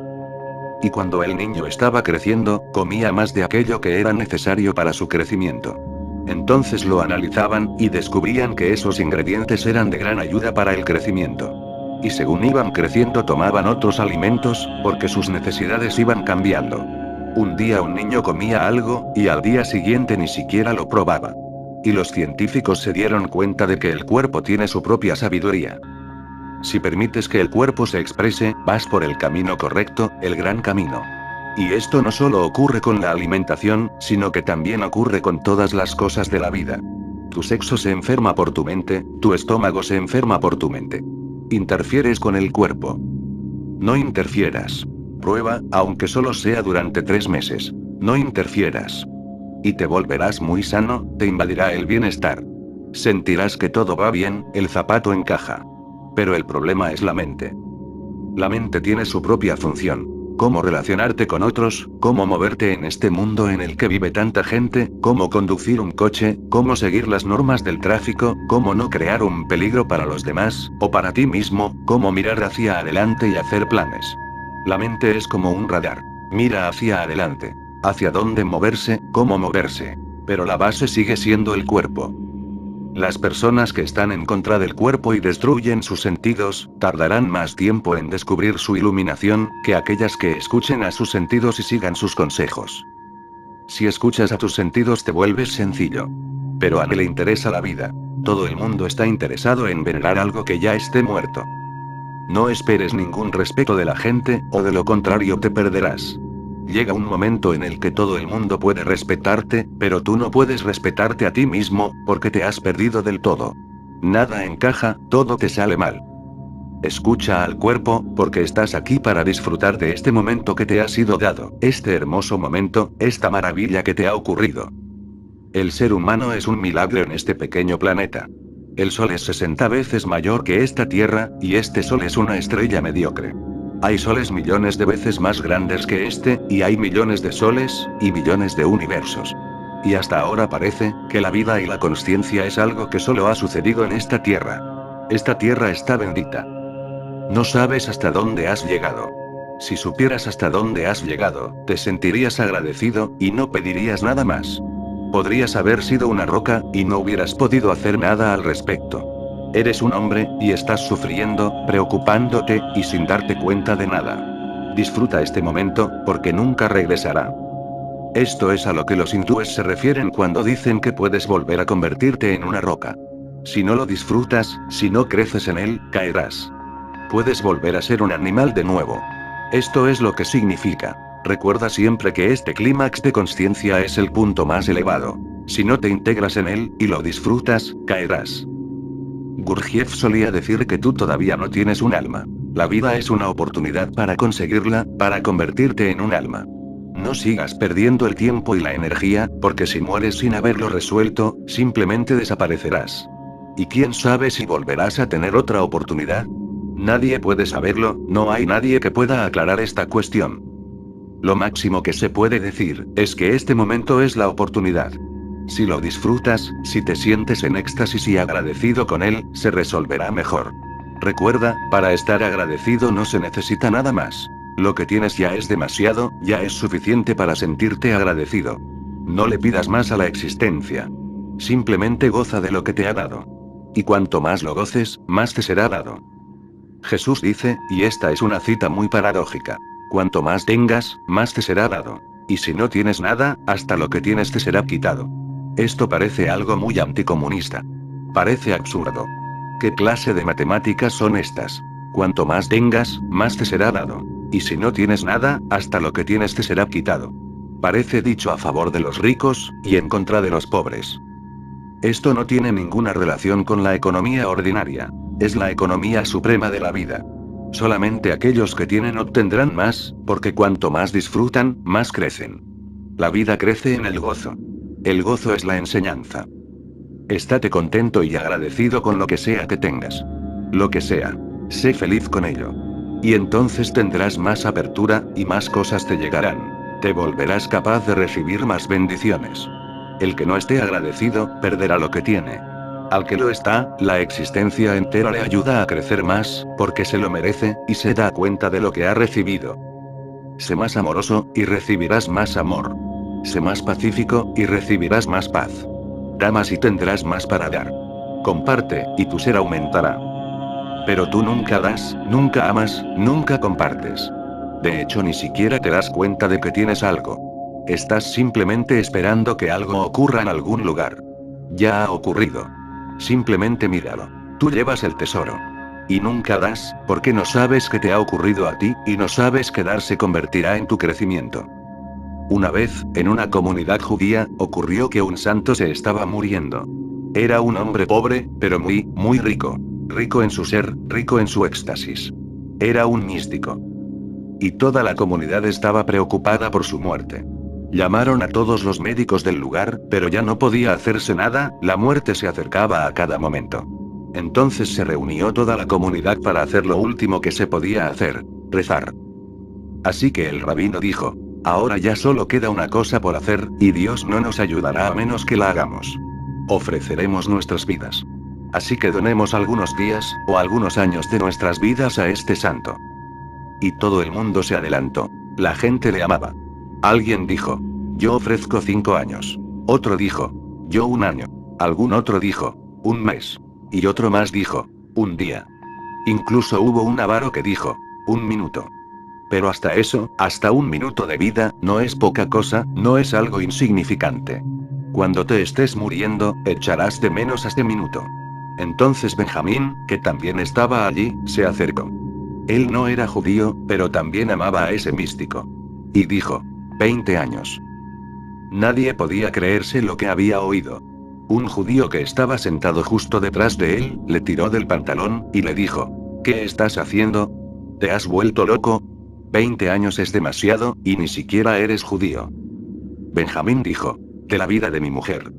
Y cuando el niño estaba creciendo, comía más de aquello que era necesario para su crecimiento. Entonces lo analizaban, y descubrían que esos ingredientes eran de gran ayuda para el crecimiento. Y según iban creciendo tomaban otros alimentos, porque sus necesidades iban cambiando. Un día un niño comía algo, y al día siguiente ni siquiera lo probaba. Y los científicos se dieron cuenta de que el cuerpo tiene su propia sabiduría. Si permites que el cuerpo se exprese, vas por el camino correcto, el gran camino. Y esto no solo ocurre con la alimentación, sino que también ocurre con todas las cosas de la vida. Tu sexo se enferma por tu mente, tu estómago se enferma por tu mente. Interfieres con el cuerpo. No interfieras. Prueba, aunque solo sea durante 3 meses. No interfieras. Y te volverás muy sano, te invadirá el bienestar. Sentirás que todo va bien, el zapato encaja. Pero el problema es la mente. La mente tiene su propia función. Cómo relacionarte con otros, cómo moverte en este mundo en el que vive tanta gente, cómo conducir un coche, cómo seguir las normas del tráfico, cómo no crear un peligro para los demás, o para ti mismo, cómo mirar hacia adelante y hacer planes. La mente es como un radar. Mira hacia adelante. Hacia dónde moverse, cómo moverse. Pero la base sigue siendo el cuerpo. Las personas que están en contra del cuerpo y destruyen sus sentidos, tardarán más tiempo en descubrir su iluminación, que aquellas que escuchen a sus sentidos y sigan sus consejos. Si escuchas a tus sentidos te vuelves sencillo. Pero a nadie le interesa la vida. Todo el mundo está interesado en venerar algo que ya esté muerto. No esperes ningún respeto de la gente, o de lo contrario te perderás. Llega un momento en el que todo el mundo puede respetarte, pero tú no puedes respetarte a ti mismo, porque te has perdido del todo. Nada encaja, todo te sale mal. Escucha al cuerpo, porque estás aquí para disfrutar de este momento que te ha sido dado, este hermoso momento, esta maravilla que te ha ocurrido. El ser humano es un milagro en este pequeño planeta. El Sol es 60 veces mayor que esta Tierra, y este Sol es una estrella mediocre. Hay soles millones de veces más grandes que este, y hay millones de soles, y millones de universos. Y hasta ahora parece, que la vida y la consciencia es algo que solo ha sucedido en esta Tierra. Esta Tierra está bendita. No sabes hasta dónde has llegado. Si supieras hasta dónde has llegado, te sentirías agradecido, y no pedirías nada más. Podrías haber sido una roca, y no hubieras podido hacer nada al respecto. Eres un hombre, y estás sufriendo, preocupándote, y sin darte cuenta de nada. Disfruta este momento, porque nunca regresará. Esto es a lo que los hindúes se refieren cuando dicen que puedes volver a convertirte en una roca. Si no lo disfrutas, si no creces en él, caerás. Puedes volver a ser un animal de nuevo. Esto es lo que significa. Recuerda siempre que este clímax de consciencia es el punto más elevado. Si no te integras en él, y lo disfrutas, caerás. Gurdjieff solía decir que tú todavía no tienes un alma. La vida es una oportunidad para conseguirla, para convertirte en un alma. No sigas perdiendo el tiempo y la energía, porque si mueres sin haberlo resuelto, simplemente desaparecerás. ¿Y quién sabe si volverás a tener otra oportunidad? Nadie puede saberlo, no hay nadie que pueda aclarar esta cuestión. Lo máximo que se puede decir, es que este momento es la oportunidad. Si lo disfrutas, si te sientes en éxtasis y agradecido con él, se resolverá mejor. Recuerda, para estar agradecido no se necesita nada más. Lo que tienes ya es demasiado, ya es suficiente para sentirte agradecido. No le pidas más a la existencia. Simplemente goza de lo que te ha dado. Y cuanto más lo goces, más te será dado. Jesús dice, y esta es una cita muy paradójica: cuanto más tengas, más te será dado. Y si no tienes nada, hasta lo que tienes te será quitado. Esto parece algo muy anticomunista. Parece absurdo. ¿Qué clase de matemáticas son estas? Cuanto más tengas, más te será dado. Y si no tienes nada, hasta lo que tienes te será quitado. Parece dicho a favor de los ricos, y en contra de los pobres. Esto no tiene ninguna relación con la economía ordinaria. Es la economía suprema de la vida. Solamente aquellos que tienen obtendrán más, porque cuanto más disfrutan, más crecen. La vida crece en el gozo. El gozo es la enseñanza. Estate contento y agradecido con lo que sea que tengas. Lo que sea. Sé feliz con ello. Y entonces tendrás más apertura, y más cosas te llegarán. Te volverás capaz de recibir más bendiciones. El que no esté agradecido, perderá lo que tiene. Al que lo está, la existencia entera le ayuda a crecer más, porque se lo merece, y se da cuenta de lo que ha recibido. Sé más amoroso, y recibirás más amor. Sé más pacífico, y recibirás más paz. Da más y tendrás más para dar. Comparte, y tu ser aumentará. Pero tú nunca das, nunca amas, nunca compartes. De hecho, ni siquiera te das cuenta de que tienes algo. Estás simplemente esperando que algo ocurra en algún lugar. Ya ha ocurrido. Simplemente míralo. Tú llevas el tesoro. Y nunca das, porque no sabes qué te ha ocurrido a ti, y no sabes que dar se convertirá en tu crecimiento. Una vez, en una comunidad judía, ocurrió que un santo se estaba muriendo. Era un hombre pobre, pero muy, muy rico. Rico en su ser, rico en su éxtasis. Era un místico. Y toda la comunidad estaba preocupada por su muerte. Llamaron a todos los médicos del lugar, pero ya no podía hacerse nada, la muerte se acercaba a cada momento. Entonces se reunió toda la comunidad para hacer lo último que se podía hacer: rezar. Así que el rabino dijo: ahora ya solo queda una cosa por hacer, y Dios no nos ayudará a menos que la hagamos. Ofreceremos nuestras vidas. Así que donemos algunos días, o algunos años de nuestras vidas a este santo. Y todo el mundo se adelantó. La gente le amaba. Alguien dijo: yo ofrezco 5 años. Otro dijo: yo 1 año. Algún otro dijo: 1 mes. Y otro más dijo: 1 día. Incluso hubo un avaro que dijo: 1 minuto. Pero hasta eso, hasta 1 minuto de vida, no es poca cosa, no es algo insignificante. Cuando te estés muriendo, echarás de menos a este minuto. Entonces Benjamín, que también estaba allí, se acercó. Él no era judío, pero también amaba a ese místico. Y dijo: 20 años. Nadie podía creerse lo que había oído. Un judío que estaba sentado justo detrás de él, le tiró del pantalón, y le dijo: ¿qué estás haciendo? ¿Te has vuelto loco? 20 años es demasiado, y ni siquiera eres judío. Benjamín dijo: de la vida de mi mujer.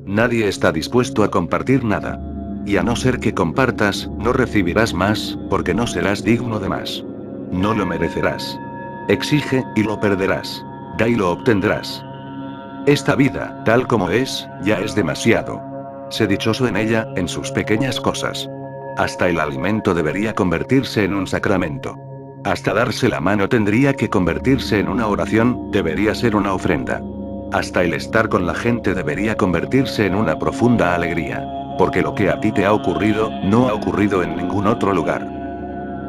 Nadie está dispuesto a compartir nada. Y a no ser que compartas, no recibirás más, porque no serás digno de más. No lo merecerás. Exige, y lo perderás. Da y lo obtendrás. Esta vida, tal como es, ya es demasiado. Sé dichoso en ella, en sus pequeñas cosas. Hasta el alimento debería convertirse en un sacramento. Hasta darse la mano tendría que convertirse en una oración, debería ser una ofrenda. Hasta el estar con la gente debería convertirse en una profunda alegría. Porque lo que a ti te ha ocurrido, no ha ocurrido en ningún otro lugar.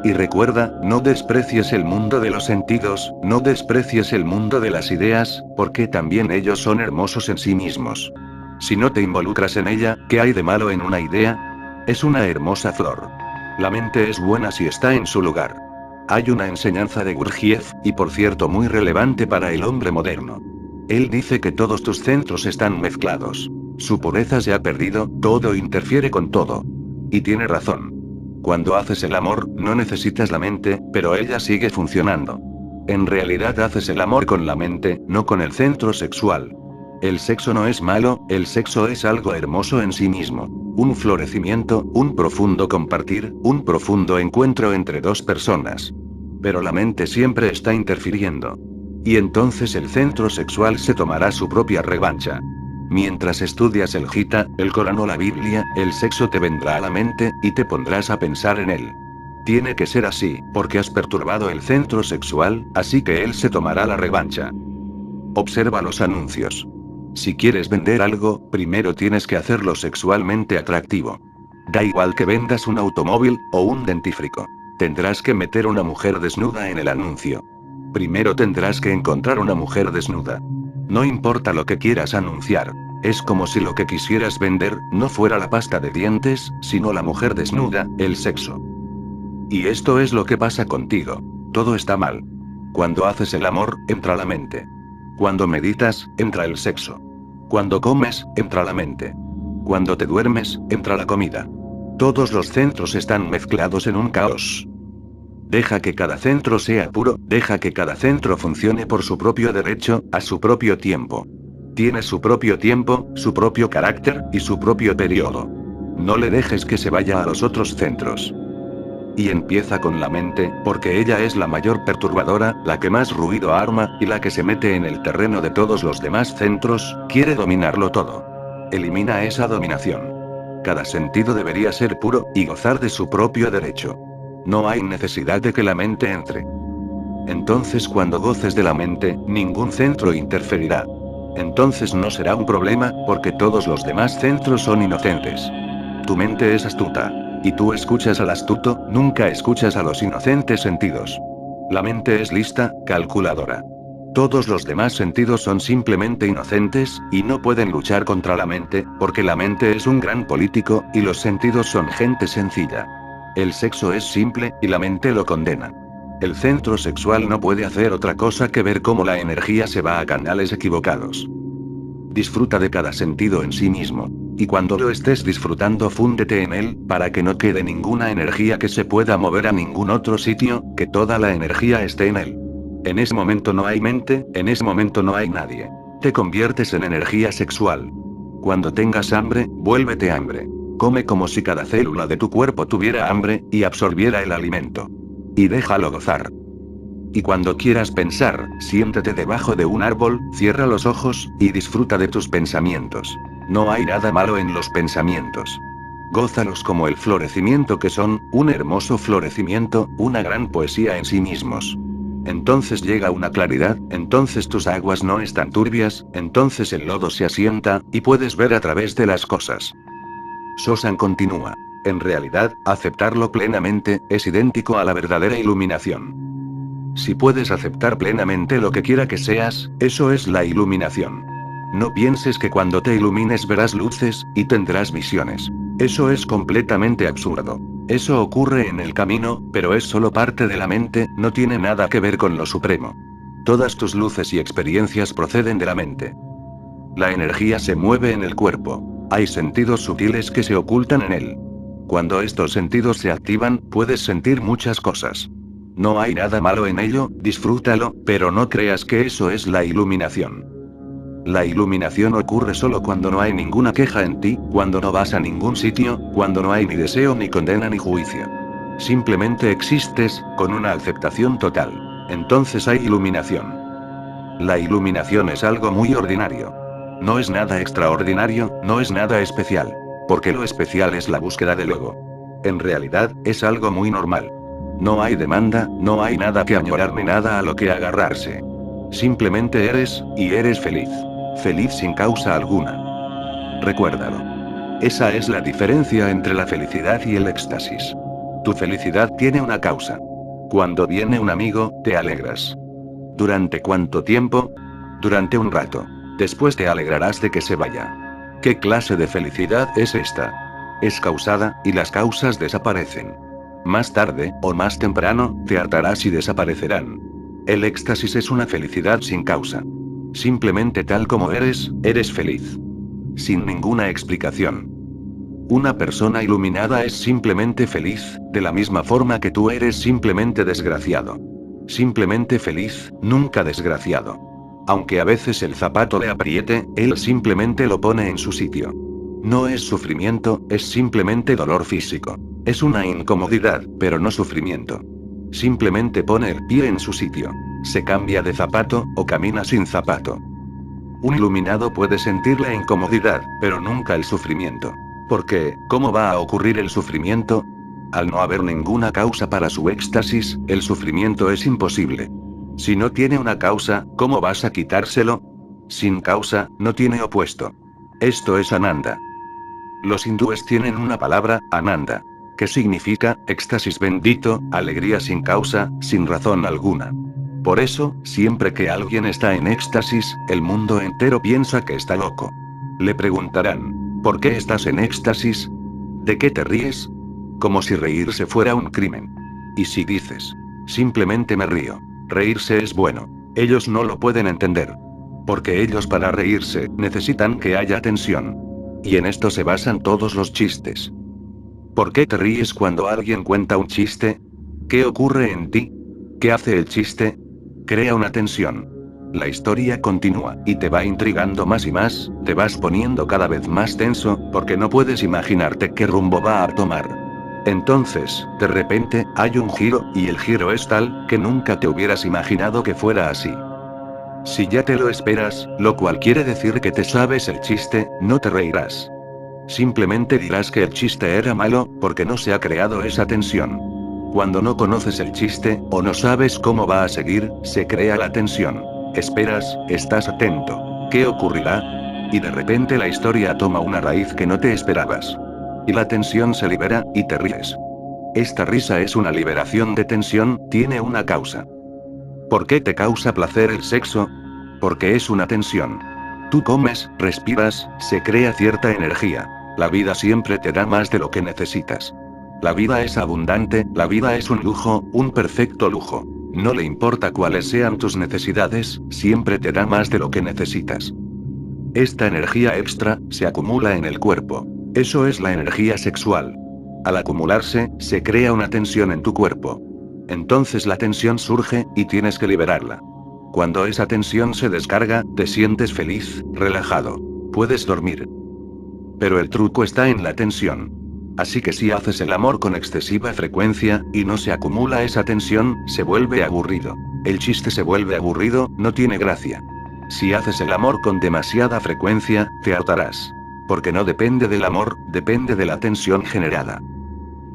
Y recuerda, no desprecies el mundo de los sentidos, no desprecies el mundo de las ideas, porque también ellos son hermosos en sí mismos. Si no te involucras en ella, ¿qué hay de malo en una idea? Es una hermosa flor. La mente es buena si está en su lugar. Hay una enseñanza de Gurdjieff, y por cierto muy relevante para el hombre moderno. Él dice que todos tus centros están mezclados. Su pureza se ha perdido, todo interfiere con todo. Y tiene razón. Cuando haces el amor, no necesitas la mente, pero ella sigue funcionando. En realidad haces el amor con la mente, no con el centro sexual. El sexo no es malo, el sexo es algo hermoso en sí mismo. Un florecimiento, un profundo compartir, un profundo encuentro entre dos personas. Pero la mente siempre está interfiriendo. Y entonces el centro sexual se tomará su propia revancha. Mientras estudias el Gita, el Corán o la Biblia, el sexo te vendrá a la mente, y te pondrás a pensar en él. Tiene que ser así, porque has perturbado el centro sexual, así que él se tomará la revancha. Observa los anuncios. Si quieres vender algo, primero tienes que hacerlo sexualmente atractivo. Da igual que vendas un automóvil, o un dentífrico. Tendrás que meter una mujer desnuda en el anuncio. Primero tendrás que encontrar una mujer desnuda. No importa lo que quieras anunciar. Es como si lo que quisieras vender, no fuera la pasta de dientes, sino la mujer desnuda, el sexo. Y esto es lo que pasa contigo. Todo está mal. Cuando haces el amor, entra la mente. Cuando meditas, entra el sexo. Cuando comes, entra la mente. Cuando te duermes, entra la comida. Todos los centros están mezclados en un caos. Deja que cada centro sea puro, deja que cada centro funcione por su propio derecho, a su propio tiempo. Tiene su propio tiempo, su propio carácter, y su propio periodo. No le dejes que se vaya a los otros centros. Y empieza con la mente, porque ella es la mayor perturbadora, la que más ruido arma, y la que se mete en el terreno de todos los demás centros, quiere dominarlo todo. Elimina esa dominación. Cada sentido debería ser puro, y gozar de su propio derecho. No hay necesidad de que la mente entre. Entonces cuando goces de la mente, ningún centro interferirá. Entonces no será un problema, porque todos los demás centros son inocentes. Tu mente es astuta. Y tú escuchas al astuto, nunca escuchas a los inocentes sentidos. La mente es lista, calculadora. Todos los demás sentidos son simplemente inocentes, y no pueden luchar contra la mente, porque la mente es un gran político, y los sentidos son gente sencilla. El sexo es simple, y la mente lo condena. El centro sexual no puede hacer otra cosa que ver cómo la energía se va a canales equivocados. Disfruta de cada sentido en sí mismo. Y cuando lo estés disfrutando, fúndete en él, para que no quede ninguna energía que se pueda mover a ningún otro sitio, que toda la energía esté en él. En ese momento no hay mente, en ese momento no hay nadie. Te conviertes en energía sexual. Cuando tengas hambre, vuélvete hambre. Come como si cada célula de tu cuerpo tuviera hambre, y absorbiera el alimento. Y déjalo gozar. Y cuando quieras pensar, siéntate debajo de un árbol, cierra los ojos, y disfruta de tus pensamientos. No hay nada malo en los pensamientos. Gózalos como el florecimiento que son, un hermoso florecimiento, una gran poesía en sí mismos. Entonces llega una claridad, entonces tus aguas no están turbias, entonces el lodo se asienta, y puedes ver a través de las cosas. Sosan continúa. En realidad, aceptarlo plenamente, es idéntico a la verdadera iluminación. Si puedes aceptar plenamente lo que quiera que seas, eso es la iluminación. No pienses que cuando te ilumines verás luces, y tendrás visiones. Eso es completamente absurdo. Eso ocurre en el camino, pero es solo parte de la mente, no tiene nada que ver con lo supremo. Todas tus luces y experiencias proceden de la mente. La energía se mueve en el cuerpo. Hay sentidos sutiles que se ocultan en él. Cuando estos sentidos se activan, puedes sentir muchas cosas. No hay nada malo en ello, disfrútalo, pero no creas que eso es la iluminación. La iluminación ocurre solo cuando no hay ninguna queja en ti, cuando no vas a ningún sitio, cuando no hay ni deseo ni condena ni juicio. Simplemente existes, con una aceptación total. Entonces hay iluminación. La iluminación es algo muy ordinario. No es nada extraordinario, no es nada especial. Porque lo especial es la búsqueda del ego. En realidad, es algo muy normal. No hay demanda, no hay nada que añorar ni nada a lo que agarrarse. Simplemente eres, y eres feliz. Feliz sin causa alguna. Recuérdalo. Esa es la diferencia entre la felicidad y el éxtasis. Tu felicidad tiene una causa. Cuando viene un amigo, te alegras. ¿Durante cuánto tiempo? Durante un rato. Después te alegrarás de que se vaya. ¿Qué clase de felicidad es esta? Es causada, y las causas desaparecen. Más tarde, o más temprano, te hartarás y desaparecerán. El éxtasis es una felicidad sin causa. Simplemente tal como eres, eres feliz. Sin ninguna explicación. Una persona iluminada es simplemente feliz, de la misma forma que tú eres simplemente desgraciado. Simplemente feliz, nunca desgraciado. Aunque a veces el zapato le apriete, él simplemente lo pone en su sitio. No es sufrimiento, es simplemente dolor físico. Es una incomodidad, pero no sufrimiento. Simplemente pone el pie en su sitio. Se cambia de zapato, o camina sin zapato. Un iluminado puede sentir la incomodidad, pero nunca el sufrimiento. Porque, ¿cómo va a ocurrir el sufrimiento? Al no haber ninguna causa para su éxtasis, el sufrimiento es imposible. Si no tiene una causa, ¿cómo vas a quitárselo? Sin causa, no tiene opuesto. Esto es Ananda. Los hindúes tienen una palabra, Ananda, que significa, éxtasis bendito, alegría sin causa, sin razón alguna. Por eso, siempre que alguien está en éxtasis, el mundo entero piensa que está loco. Le preguntarán, ¿por qué estás en éxtasis? ¿De qué te ríes? Como si reírse fuera un crimen. Y si dices, simplemente me río, reírse es bueno, ellos no lo pueden entender. Porque ellos para reírse, necesitan que haya tensión. Y en esto se basan todos los chistes. ¿Por qué te ríes cuando alguien cuenta un chiste? ¿Qué ocurre en ti? ¿Qué hace el chiste? Crea una tensión. La historia continúa, y te va intrigando más y más, te vas poniendo cada vez más tenso, porque no puedes imaginarte qué rumbo va a tomar. Entonces, de repente, hay un giro, y el giro es tal, que nunca te hubieras imaginado que fuera así. Si ya te lo esperas, lo cual quiere decir que te sabes el chiste, no te reirás. Simplemente dirás que el chiste era malo, porque no se ha creado esa tensión. Cuando no conoces el chiste, o no sabes cómo va a seguir, se crea la tensión. Esperas, estás atento. ¿Qué ocurrirá? Y de repente la historia toma una raíz que no te esperabas. Y la tensión se libera, y te ríes. Esta risa es una liberación de tensión, tiene una causa. ¿Por qué te causa placer el sexo? Porque es una tensión. Tú comes, respiras, se crea cierta energía. La vida siempre te da más de lo que necesitas. La vida es abundante, la vida es un lujo, un perfecto lujo. No le importa cuáles sean tus necesidades, siempre te da más de lo que necesitas. Esta energía extra, se acumula en el cuerpo. Eso es la energía sexual. Al acumularse, se crea una tensión en tu cuerpo. Entonces la tensión surge, y tienes que liberarla. Cuando esa tensión se descarga, te sientes feliz, relajado. Puedes dormir. Pero el truco está en la tensión. Así que si haces el amor con excesiva frecuencia, y no se acumula esa tensión, se vuelve aburrido. El chiste se vuelve aburrido, no tiene gracia. Si haces el amor con demasiada frecuencia, te hartarás. Porque no depende del amor, depende de la tensión generada.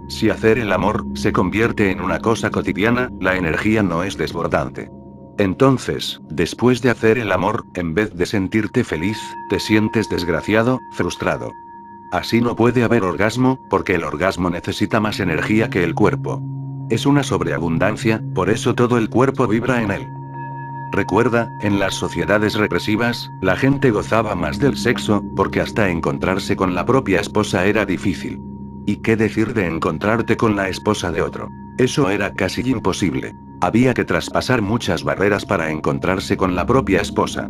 Si hacer el amor se convierte en una cosa cotidiana, la energía no es desbordante. Entonces, después de hacer el amor, en vez de sentirte feliz, te sientes desgraciado, frustrado. Así no puede haber orgasmo, porque el orgasmo necesita más energía que el cuerpo. Es una sobreabundancia, por eso todo el cuerpo vibra en él. Recuerda, en las sociedades represivas, la gente gozaba más del sexo, porque hasta encontrarse con la propia esposa era difícil. ¿Y qué decir de encontrarte con la esposa de otro? Eso era casi imposible. Había que traspasar muchas barreras para encontrarse con la propia esposa.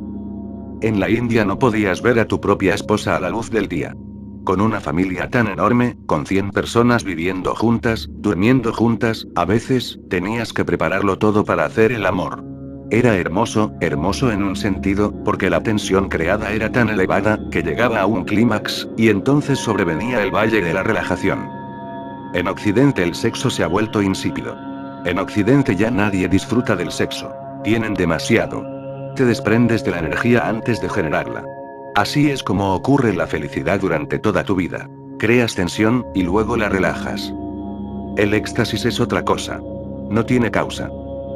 En la India no podías ver a tu propia esposa a la luz del día. Con una familia tan enorme, con 100 personas viviendo juntas, durmiendo juntas, a veces, tenías que prepararlo todo para hacer el amor. Era hermoso, hermoso en un sentido, porque la tensión creada era tan elevada, que llegaba a un clímax, y entonces sobrevenía el valle de la relajación. En Occidente el sexo se ha vuelto insípido. En Occidente ya nadie disfruta del sexo. Tienen demasiado. Te desprendes de la energía antes de generarla. Así es como ocurre la felicidad durante toda tu vida. Creas tensión, y luego la relajas. El éxtasis es otra cosa. No tiene causa.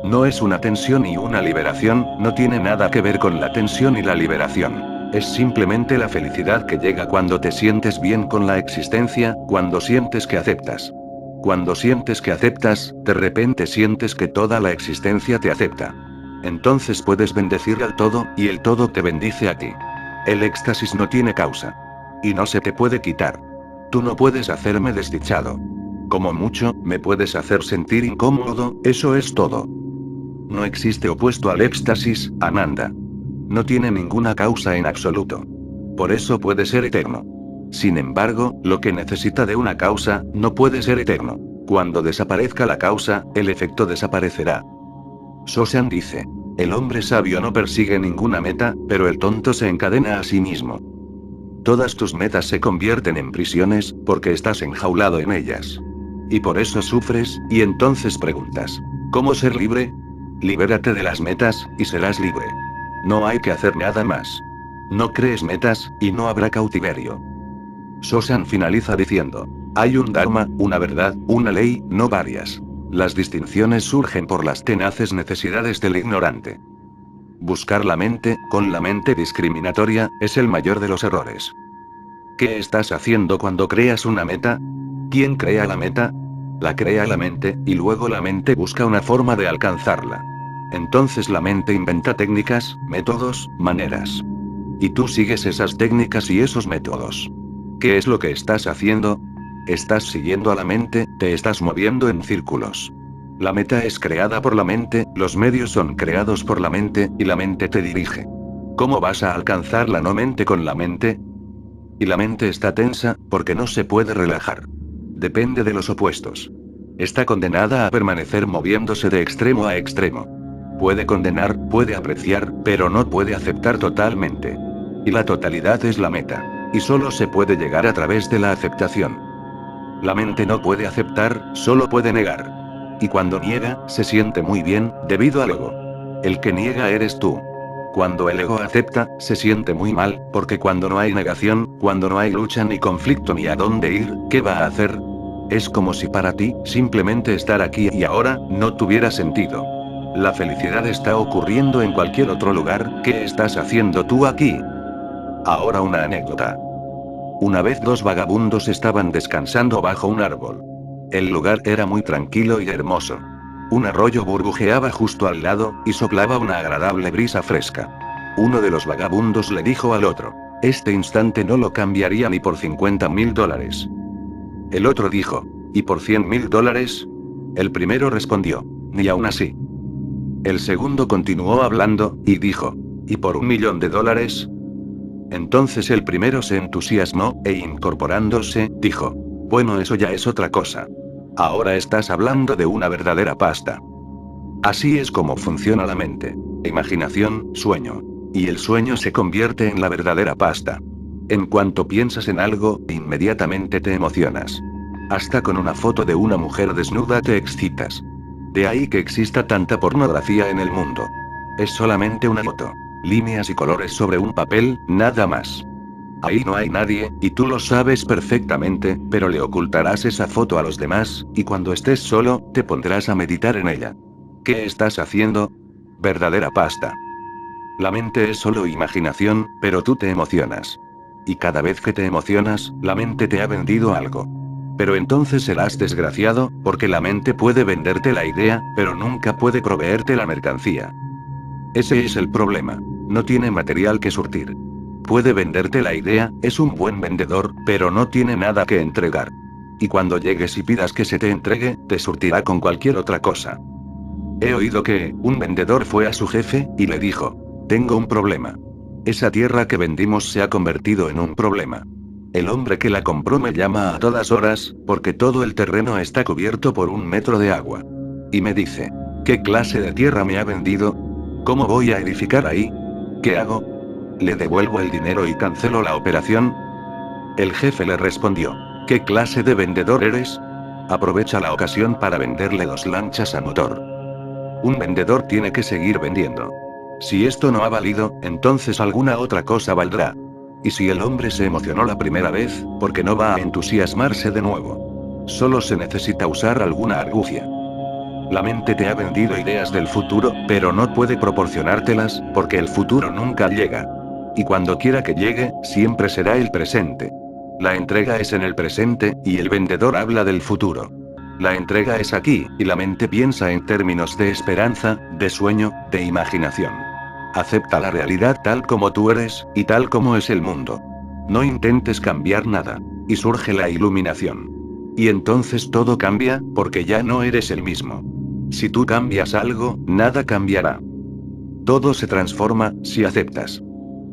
No es una tensión y una liberación, no tiene nada que ver con la tensión y la liberación. Es simplemente la felicidad que llega cuando te sientes bien con la existencia, cuando sientes que aceptas. Cuando sientes que aceptas, de repente sientes que toda la existencia te acepta. Entonces puedes bendecir al todo, y el todo te bendice a ti. El éxtasis no tiene causa. Y no se te puede quitar. Tú no puedes hacerme desdichado. Como mucho, me puedes hacer sentir incómodo, eso es todo. No existe opuesto al éxtasis, Ananda. No tiene ninguna causa en absoluto. Por eso puede ser eterno. Sin embargo, lo que necesita de una causa, no puede ser eterno. Cuando desaparezca la causa, el efecto desaparecerá. Sosan dice. El hombre sabio no persigue ninguna meta, pero el tonto se encadena a sí mismo. Todas tus metas se convierten en prisiones, porque estás enjaulado en ellas. Y por eso sufres, y entonces preguntas, ¿cómo ser libre? Libérate de las metas, y serás libre. No hay que hacer nada más. No crees metas, y no habrá cautiverio. Sosan finaliza diciendo, hay un dharma, una verdad, una ley, no varias. Las distinciones surgen por las tenaces necesidades del ignorante. Buscar la mente, con la mente discriminatoria, es el mayor de los errores. ¿Qué estás haciendo cuando creas una meta? ¿Quién crea la meta? La crea la mente, y luego la mente busca una forma de alcanzarla. Entonces la mente inventa técnicas, métodos, maneras. Y tú sigues esas técnicas y esos métodos. ¿Qué es lo que estás haciendo? Estás siguiendo a la mente, te estás moviendo en círculos. La meta es creada por la mente, los medios son creados por la mente, y la mente te dirige. ¿Cómo vas a alcanzar la no mente con la mente? Y la mente está tensa, porque no se puede relajar. Depende de los opuestos. Está condenada a permanecer moviéndose de extremo a extremo. Puede condenar, puede apreciar, pero no puede aceptar totalmente. Y la totalidad es la meta. Y solo se puede llegar a través de la aceptación. La mente no puede aceptar, solo puede negar. Y cuando niega, se siente muy bien, debido al ego. El que niega eres tú. Cuando el ego acepta, se siente muy mal, porque cuando no hay negación, cuando no hay lucha ni conflicto ni a dónde ir, ¿qué va a hacer? Es como si para ti, simplemente estar aquí y ahora, no tuviera sentido. La felicidad está ocurriendo en cualquier otro lugar, ¿qué estás haciendo tú aquí? Ahora una anécdota. Una vez dos vagabundos estaban descansando bajo un árbol. El lugar era muy tranquilo y hermoso. Un arroyo burbujeaba justo al lado, y soplaba una agradable brisa fresca. Uno de los vagabundos le dijo al otro, este instante no lo cambiaría ni por $50.000. El otro dijo, ¿y por $100.000? El primero respondió, ni aún así. El segundo continuó hablando, y dijo, ¿y por $1.000.000? Entonces el primero se entusiasmó, e incorporándose, dijo, bueno, eso ya es otra cosa. Ahora estás hablando de una verdadera pasta. Así es como funciona la mente. Imaginación, sueño. Y el sueño se convierte en la verdadera pasta. En cuanto piensas en algo, inmediatamente te emocionas. Hasta con una foto de una mujer desnuda te excitas. De ahí que exista tanta pornografía en el mundo. Es solamente una foto. Líneas y colores sobre un papel, nada más. Ahí no hay nadie, y tú lo sabes perfectamente, pero le ocultarás esa foto a los demás, y cuando estés solo, te pondrás a meditar en ella. ¿Qué estás haciendo? Verdadera pasta. La mente es solo imaginación, pero tú te emocionas. Y cada vez que te emocionas, la mente te ha vendido algo. Pero entonces serás desgraciado, porque la mente puede venderte la idea, pero nunca puede proveerte la mercancía. Ese es el problema. No tiene material que surtir. Puede venderte la idea, es un buen vendedor, pero no tiene nada que entregar. Y cuando llegues y pidas que se te entregue, te surtirá con cualquier otra cosa. He oído que, un vendedor fue a su jefe, y le dijo, tengo un problema. Esa tierra que vendimos se ha convertido en un problema. El hombre que la compró me llama a todas horas, porque todo el terreno está cubierto por 1 metro de agua. Y me dice, ¿qué clase de tierra me ha vendido? ¿Cómo voy a edificar ahí? ¿Qué hago? ¿Le devuelvo el dinero y cancelo la operación? El jefe le respondió, ¿qué clase de vendedor eres? Aprovecha la ocasión para venderle 2 lanchas a motor. Un vendedor tiene que seguir vendiendo. Si esto no ha valido, entonces alguna otra cosa valdrá. Y si el hombre se emocionó la primera vez, ¿por qué no va a entusiasmarse de nuevo? Solo se necesita usar alguna argucia. La mente te ha vendido ideas del futuro, pero no puede proporcionártelas, porque el futuro nunca llega. Y cuando quiera que llegue, siempre será el presente. La entrega es en el presente, y el vendedor habla del futuro. La entrega es aquí, y la mente piensa en términos de esperanza, de sueño, de imaginación. Acepta la realidad tal como tú eres, y tal como es el mundo. No intentes cambiar nada. Y surge la iluminación. Y entonces todo cambia, porque ya no eres el mismo. Si tú cambias algo, nada cambiará. Todo se transforma, si aceptas.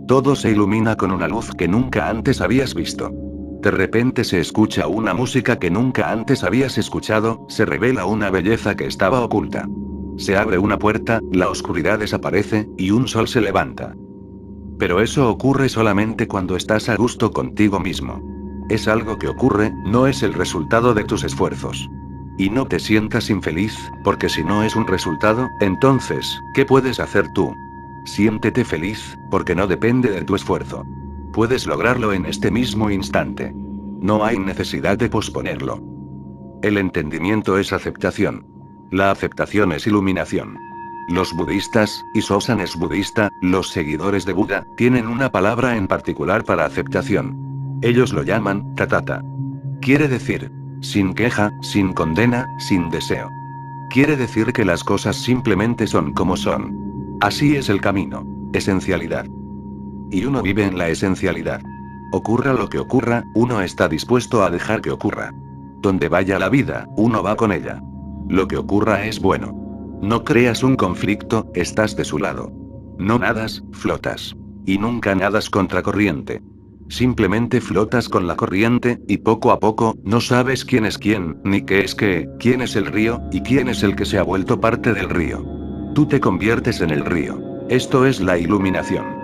Todo se ilumina con una luz que nunca antes habías visto. De repente se escucha una música que nunca antes habías escuchado, se revela una belleza que estaba oculta. Se abre una puerta, la oscuridad desaparece, y un sol se levanta. Pero eso ocurre solamente cuando estás a gusto contigo mismo. Es algo que ocurre, no es el resultado de tus esfuerzos. Y no te sientas infeliz, porque si no es un resultado, entonces, ¿qué puedes hacer tú? Siéntete feliz, porque no depende de tu esfuerzo. Puedes lograrlo en este mismo instante. No hay necesidad de posponerlo. El entendimiento es aceptación. La aceptación es iluminación. Los budistas, y Sosan es budista, los seguidores de Buda, tienen una palabra en particular para aceptación. Ellos lo llaman, tatata. Quiere decir, sin queja, sin condena, sin deseo. Quiere decir que las cosas simplemente son como son. Así es el camino. Esencialidad. Y uno vive en la esencialidad. Ocurra lo que ocurra, uno está dispuesto a dejar que ocurra. Donde vaya la vida, uno va con ella. Lo que ocurra es bueno. No creas un conflicto, estás de su lado. No nadas, flotas. Y nunca nadas contracorriente. Simplemente flotas con la corriente, y poco a poco, no sabes quién es quién, ni qué es qué, quién es el río, y quién es el que se ha vuelto parte del río. Tú te conviertes en el río. Esto es la iluminación.